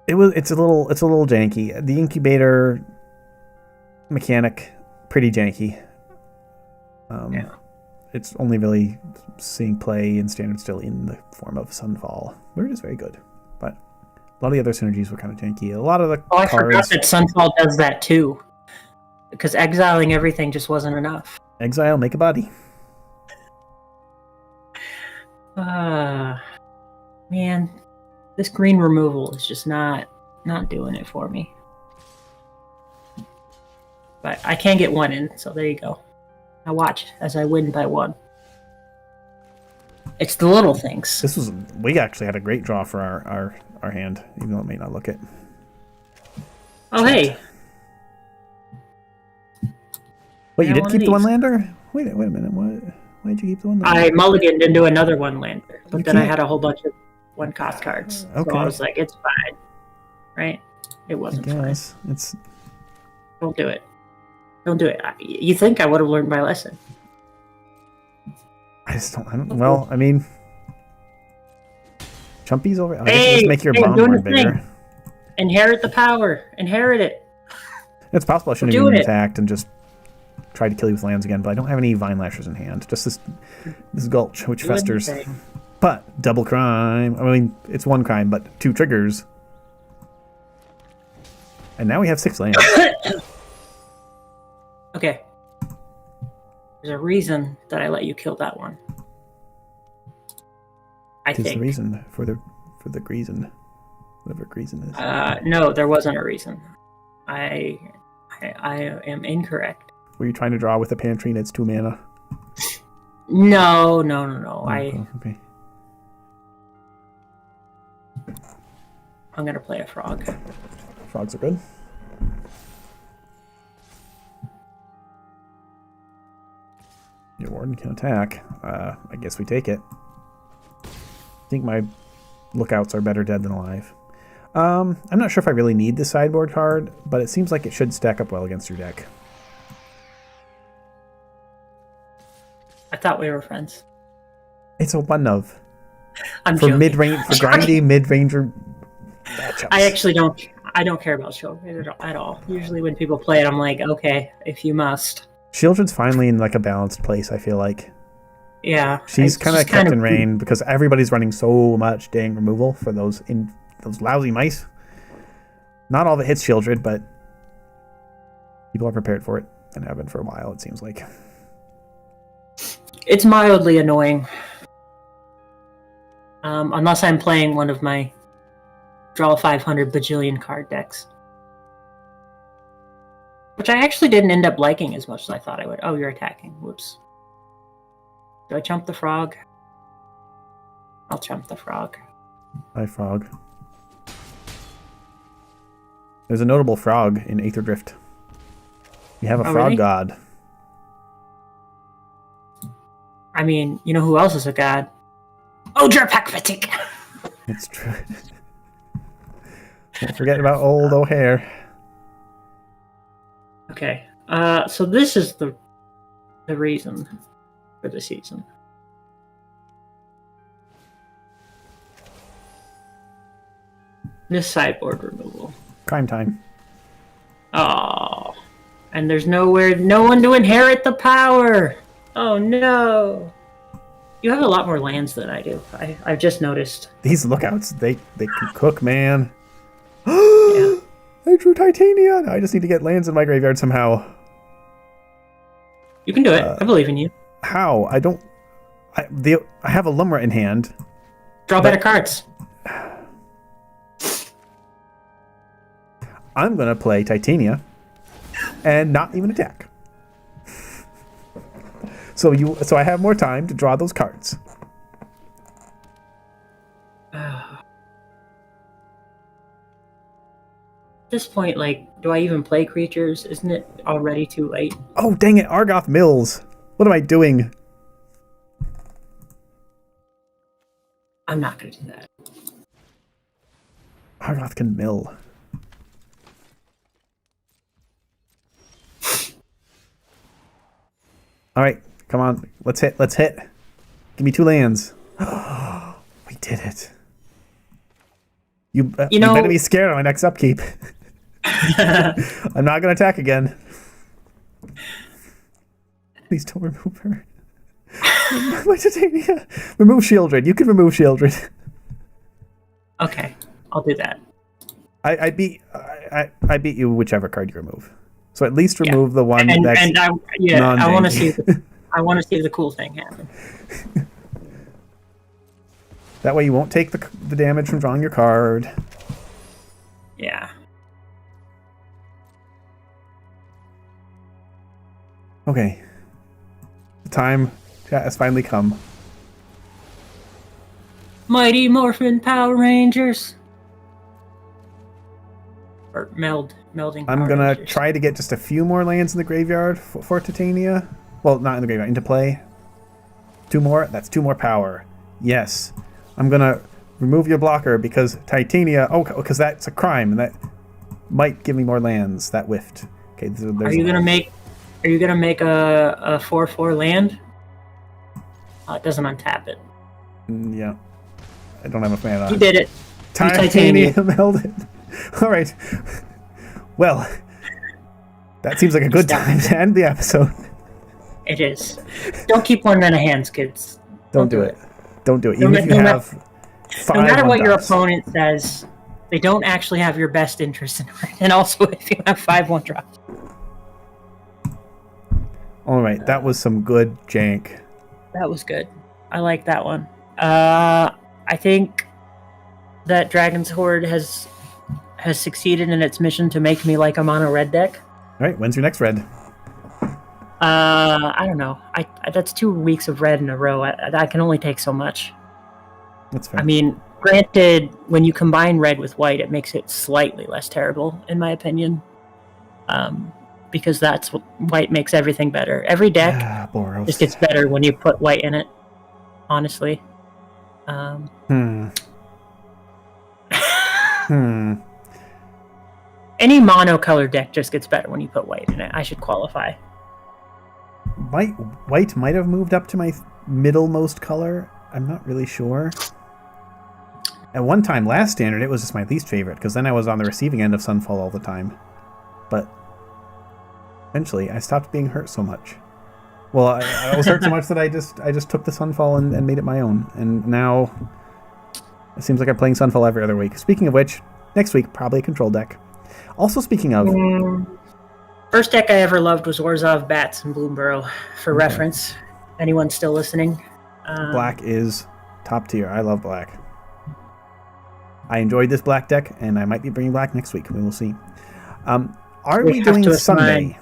It's a little janky. The incubator mechanic, pretty janky. Yeah. It's only really seeing play in Standard still in the form of Sunfall, where it is very good. But a lot of the other synergies were kind of janky. A lot of the I cards... forgot that Sunfall does that too. Because exiling everything just wasn't enough. Exile, make a body. Man, this green removal is just not doing it for me. But I can get one in, so there you go. Now watch as I win by one. It's the little things. We actually had a great draw for our hand, even though it may not look it. Oh, hey. Wait, you did keep the one lander? Wait a minute. Why did you keep the one lander? I mulliganed into another one lander, but then I had a whole bunch of one cost cards. Okay. So I was like, it's fine. Right? It wasn't fine. Don't do it. Don't do it. You think I would have learned my lesson. I don't. Well, I mean, Chumpy's over. I guess just make your bomb more bigger. Inherit the power. Inherit it. It's possible I shouldn't have even attacked and just tried to kill you with lands again, but I don't have any Vine Lashers in hand. Just this Gulch, which festers. But double crime. I mean, it's one crime, but 2 triggers. And now we have 6 lands. Okay. There's a reason that I let you kill that one. I think. There's a reason for the reason. Whatever reason is. No, there wasn't a reason. I am incorrect. Were you trying to draw with a pantry and it's 2 mana? No. Oh, okay. I'm gonna play a frog. Frogs are good. Your warden can attack. I guess we take it. I think my lookouts are better dead than alive. I'm not sure if I really need this sideboard card, but it seems like it should stack up well against your deck. I thought we were friends. It's a one of. I'm for joking. mid-range, for grindy mid-ranger matchups. I actually don't. I don't care about Shieldred at all. Usually, when people play it, I'm like, okay, if you must. Shieldred's finally in like a balanced place. I feel like. Yeah. She's kind of kept in rein because everybody's running so much dang removal for those lousy mice. Not all of it hits Shieldred, but people are prepared for it and have been for a while. It seems like. It's mildly annoying. Unless I'm playing one of my draw 500 bajillion card decks. Which I actually didn't end up liking as much as I thought I would. Oh, you're attacking. Whoops. Do I chump the frog? I'll chump the frog. Hi, frog. There's a notable frog in Aether Drift. You have a frog really? god. I mean, you know who else is a god? Ojurpak Fatigue! It's true. Don't forget about old O'Hare. Okay, so this is the reason for the season. This sideboard removal. Crime time. Oh, and there's no one to inherit the power. Oh no! You have a lot more lands than I do. I've just noticed. These lookouts, they can cook, man. Yeah. I drew Titania. Now I just need to get lands in my graveyard somehow. You can do it. I believe in you. How? I have a Lumra in hand. Draw better cards. I'm gonna play Titania and not even attack. So I have more time to draw those cards. At this point, like, do I even play creatures? Isn't it already too late? Oh, dang it, Argoth Mills. What am I doing? I'm not going to do that. Argoth can mill. All right, come on. Let's hit. Give me 2 lands. We did it. You better be scared on my next upkeep. I'm not going to attack again. Please don't remove her. My Titania. Remove Shieldred. You can remove Shieldred. Okay, I'll do that. I beat you whichever card you remove. So at least remove the one that's I want to see. I want to see the cool thing happen. That way you won't take the damage from drawing your card. Yeah. Okay. The time has finally come. Mighty Morphin Power Rangers. Or melding. I'm Power gonna Rangers. try to get just a few more lands in the graveyard for Titania. Well, not in the graveyard, into play. 2 more? That's 2 more power. Yes. I'm gonna remove your blocker because Titania... Oh, because that's a crime, and that might give me more lands. That whiffed. Okay, Are you gonna make a 4/4 land? It doesn't untap it. Yeah. I don't have a mana. You did it. Titania melded. All right. Well, that seems like a good time to end the episode. It is. Don't keep 1 mana hands, kids. Don't do it. Don't do it. Even if you have 5 no matter what your 1-drops. opponent says, they don't actually have your best interest in mind. And also, if you have 5 1-drops. All right, that was some good jank. That was good. I like that one. I think that Dragon's Hoard has succeeded in its mission to make me like a mono red deck. All right, when's your next red? I don't know. That's 2 weeks of red in a row. I can only take so much. That's fair. I mean, granted, when you combine red with white, it makes it slightly less terrible, in my opinion. Because that's what white makes everything better. Every deck Boros. just gets better when you put white in it. Honestly. Any monocolor deck just gets better when you put white in it. I should qualify. White might have moved up to my middlemost color. I'm not really sure. At one time, last standard, it was just my least favorite, because then I was on the receiving end of Sunfall all the time. But eventually, I stopped being hurt so much. Well, I was hurt so much that I just took the Sunfall and made it my own. And now, it seems like I'm playing Sunfall every other week. Speaking of which, next week, probably a control deck. Also, speaking of... First deck I ever loved was Orzhov Bats and Bloomburrow. For reference, anyone still listening? Black is top tier. I love black. I enjoyed this black deck, and I might be bringing black next week. We will see. Are we doing Sunday?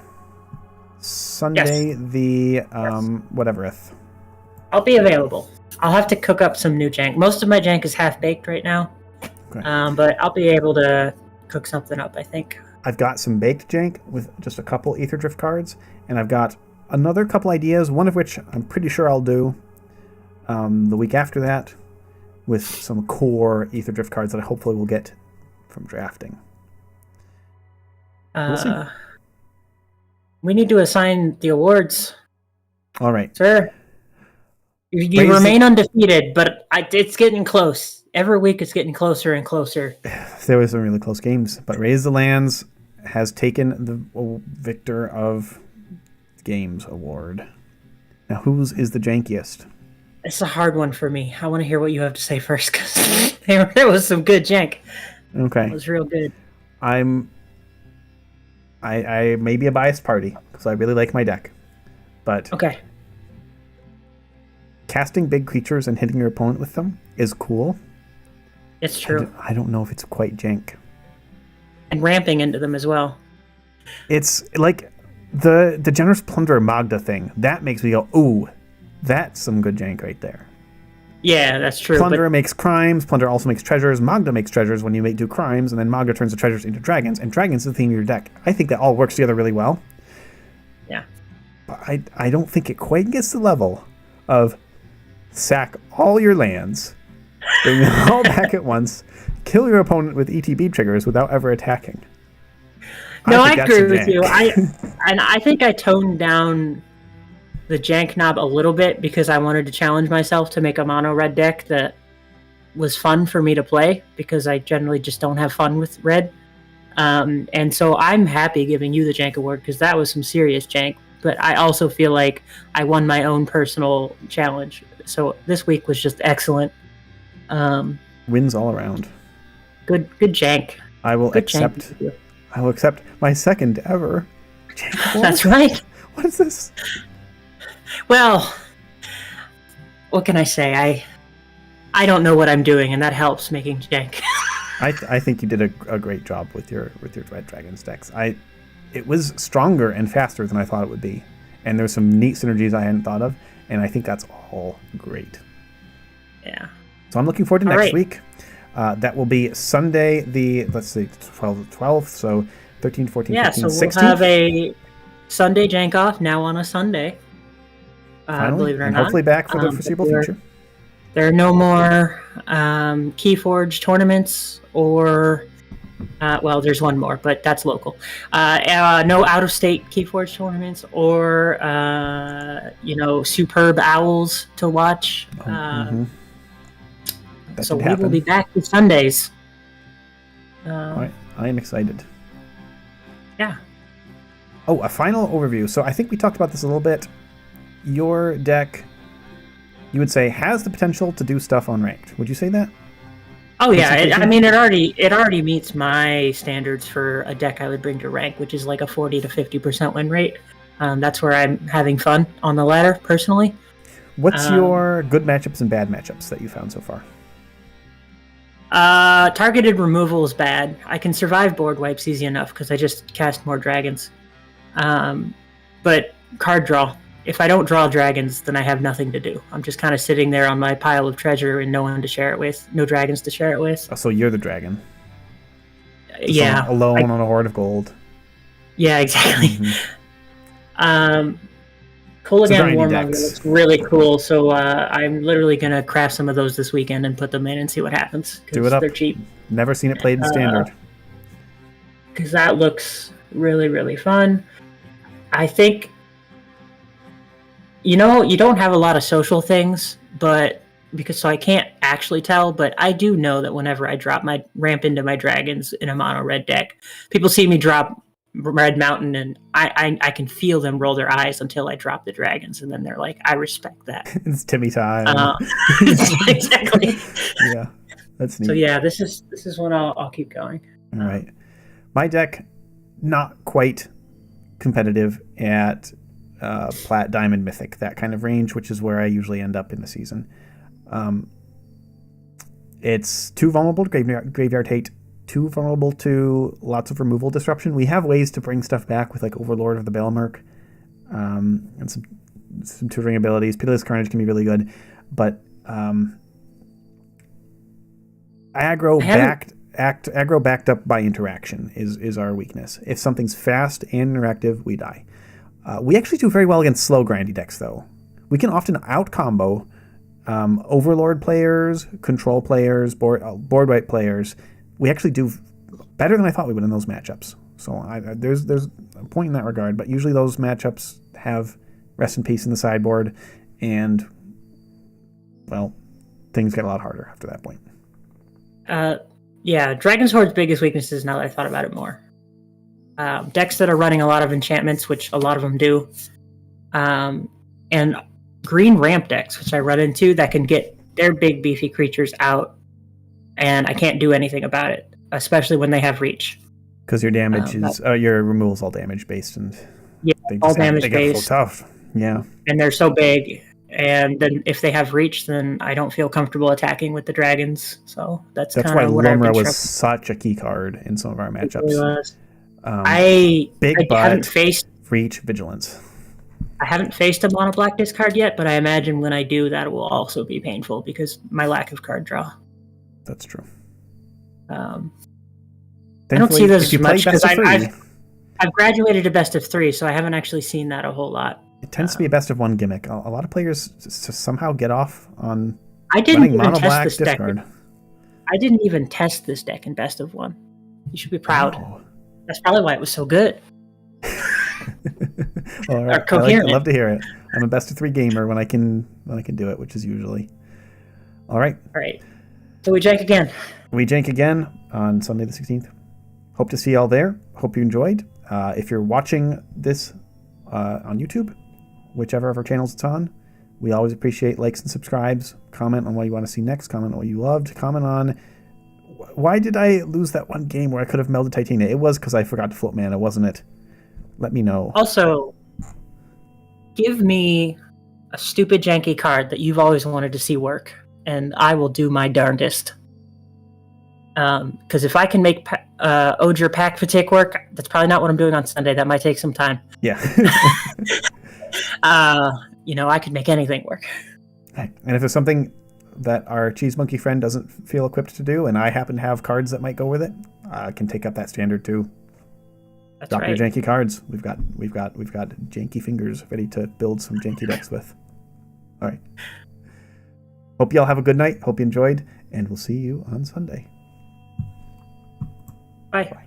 Sunday, yes. The whatevereth. I'll be available. I'll have to cook up some new jank. Most of my jank is half-baked right now. Okay. But I'll be able to cook something up, I think. I've got some baked jank with just a couple Ether Drift cards, and I've got another couple ideas, one of which I'm pretty sure I'll do the week after that, with some core Ether Drift cards that I hopefully will get from drafting. We'll see. We need to assign the awards. All right. Sir, you remain undefeated, but it's getting close. Every week it's getting closer and closer. There were some really close games, but Raise the Lands has taken the victor of Games award. Now, whose is the jankiest? It's a hard one for me. I want to hear what you have to say first, because there was some good jank. Okay. It was real good. I may be a biased party, because I really like my deck. But okay. Casting big creatures and hitting your opponent with them is cool. It's true. I don't know if it's quite jank. And ramping into them as well. It's like The Generous Plunderer Magda thing, that makes me go, ooh, that's some good jank right there. Yeah, that's true. Plunderer makes crimes, Plunderer also makes treasures, Magda makes treasures when you do crimes, and then Magda turns the treasures into dragons, and dragons is the theme of your deck. I think that all works together really well. Yeah. But I don't think it quite gets to the level of sack all your lands, bring them all back at once, kill your opponent with ETB triggers without ever attacking. No, I agree with you. I think I toned down the jank knob a little bit because I wanted to challenge myself to make a mono red deck that was fun for me to play, because I generally just don't have fun with red. And so I'm happy giving you the jank award because that was some serious jank. But I also feel like I won my own personal challenge. So this week was just excellent. Wins all around. Good jank. I will Good accept. jank. I will accept my second ever jank award. That's right. What is this? Well, what can I say? I don't know what I'm doing, and that helps making jank. I think you did a great job with your Red Dragons decks. It was stronger and faster than I thought it would be, and there's some neat synergies I hadn't thought of, and I think that's all great. Yeah. So I'm looking forward to next week. That will be Sunday, the 12th, so 13, 14, 15, 16. We'll have a Sunday Jank-Off now on a Sunday. Finally, believe it or and not. hopefully back for the foreseeable future. There are no more Keyforge tournaments or... well, there's one more, but that's local. No out-of-state Keyforge tournaments or, superb owls to watch. So we will be back to Sundays. I am excited. Yeah. Oh, a final overview. So I think we talked about this a little bit. Your deck, you would say, has the potential to do stuff on ranked. Would you say that? Oh yeah, it already meets my standards for a deck I would bring to rank, which is like a 40 to 50% win rate. That's where I'm having fun on the ladder, personally. What's your good matchups and bad matchups that you found so far? Targeted removal is bad. I can survive board wipes easy enough because I just cast more dragons. But card draw. If I don't draw dragons, then I have nothing to do. I'm just kind of sitting there on my pile of treasure and no one to share it with. No dragons to share it with. Oh, so you're the dragon. Yeah. Alone on a hoard of gold. Yeah, exactly. Mm-hmm. Kolaghan Warmonger looks really cool, so I'm literally going to craft some of those this weekend and put them in and see what happens. Do it up. They're cheap. Never seen it played in Standard. Because that looks really, really fun. I think... you don't have a lot of social things, so I can't actually tell, but I do know that whenever I ramp into my dragons in a mono red deck, people see me drop Red Mountain, and I can feel them roll their eyes until I drop the dragons, and then they're like, I respect that. It's Timmy time. Exactly. Yeah, that's neat. So yeah, this is when I'll keep going. All right. My deck, not quite competitive at Plat, Diamond, Mythic, that kind of range, which is where I usually end up in the season. It's too vulnerable to Graveyard Hate, too vulnerable to lots of removal disruption. We have ways to bring stuff back with like Overlord of the Baelmerk, and some tutoring abilities. Pitiless Carnage can be really good, but aggro backed up by interaction is our weakness. If something's fast and interactive, we die. We actually do very well against slow grindy decks, though. We can often out-combo Overlord players, Control players, board wipe players. We actually do better than I thought we would in those matchups. So there's a point in that regard, but usually those matchups have Rest in Peace in the sideboard, and, well, things get a lot harder after that point. Yeah, Dragon's Hoard's biggest weaknesses, now that I thought about it more. Decks that are running a lot of enchantments, which a lot of them do, and green ramp decks, which I run into, that can get their big beefy creatures out, and I can't do anything about it, especially when they have reach. Because your damage your removal's all damage based, and all damage based. They get so tough, yeah. And they're so big, and then if they have reach, then I don't feel comfortable attacking with the dragons. So that's why Lumra was such a key card in some of our matchups. It really was. I haven't faced for each vigilance. I haven't faced a mono black discard yet, but I imagine when I do, that will also be painful because my lack of card draw. That's true. I don't see this as much because I've graduated to best of 3, so I haven't actually seen that a whole lot. It tends to be a best of 1 gimmick. A lot of players somehow get off on I didn't even mono test black this discard. deck. I didn't even test this deck in best of 1. You should be proud. Oh. That's probably why it was so good. All right. I love to hear it. I'm a best of 3 gamer when I can do it, which is usually. All right. All right. So we jank again. We jank again on Sunday the 16th. Hope to see y'all there. Hope you enjoyed. If you're watching this on YouTube, whichever of our channels it's on, we always appreciate likes and subscribes. Comment on what you want to see next. Comment on what you loved. Comment on why did I lose that one game where I could have melded Titania? It was because I forgot to float mana, wasn't it? Let me know. Also, give me a stupid janky card that you've always wanted to see work, and I will do my darndest. Because if I can make Odger Pack Fatik work, that's probably not what I'm doing on Sunday. That might take some time. Yeah. I could make anything work. And if there's something that our Cheese Monkey friend doesn't feel equipped to do, and I happen to have cards that might go with it, I can take up that standard too. That's Drop right. your janky cards. We've got janky fingers ready to build some janky decks with. All right. Hope y'all have a good night. Hope you enjoyed, and we'll see you on Sunday. Bye. Bye.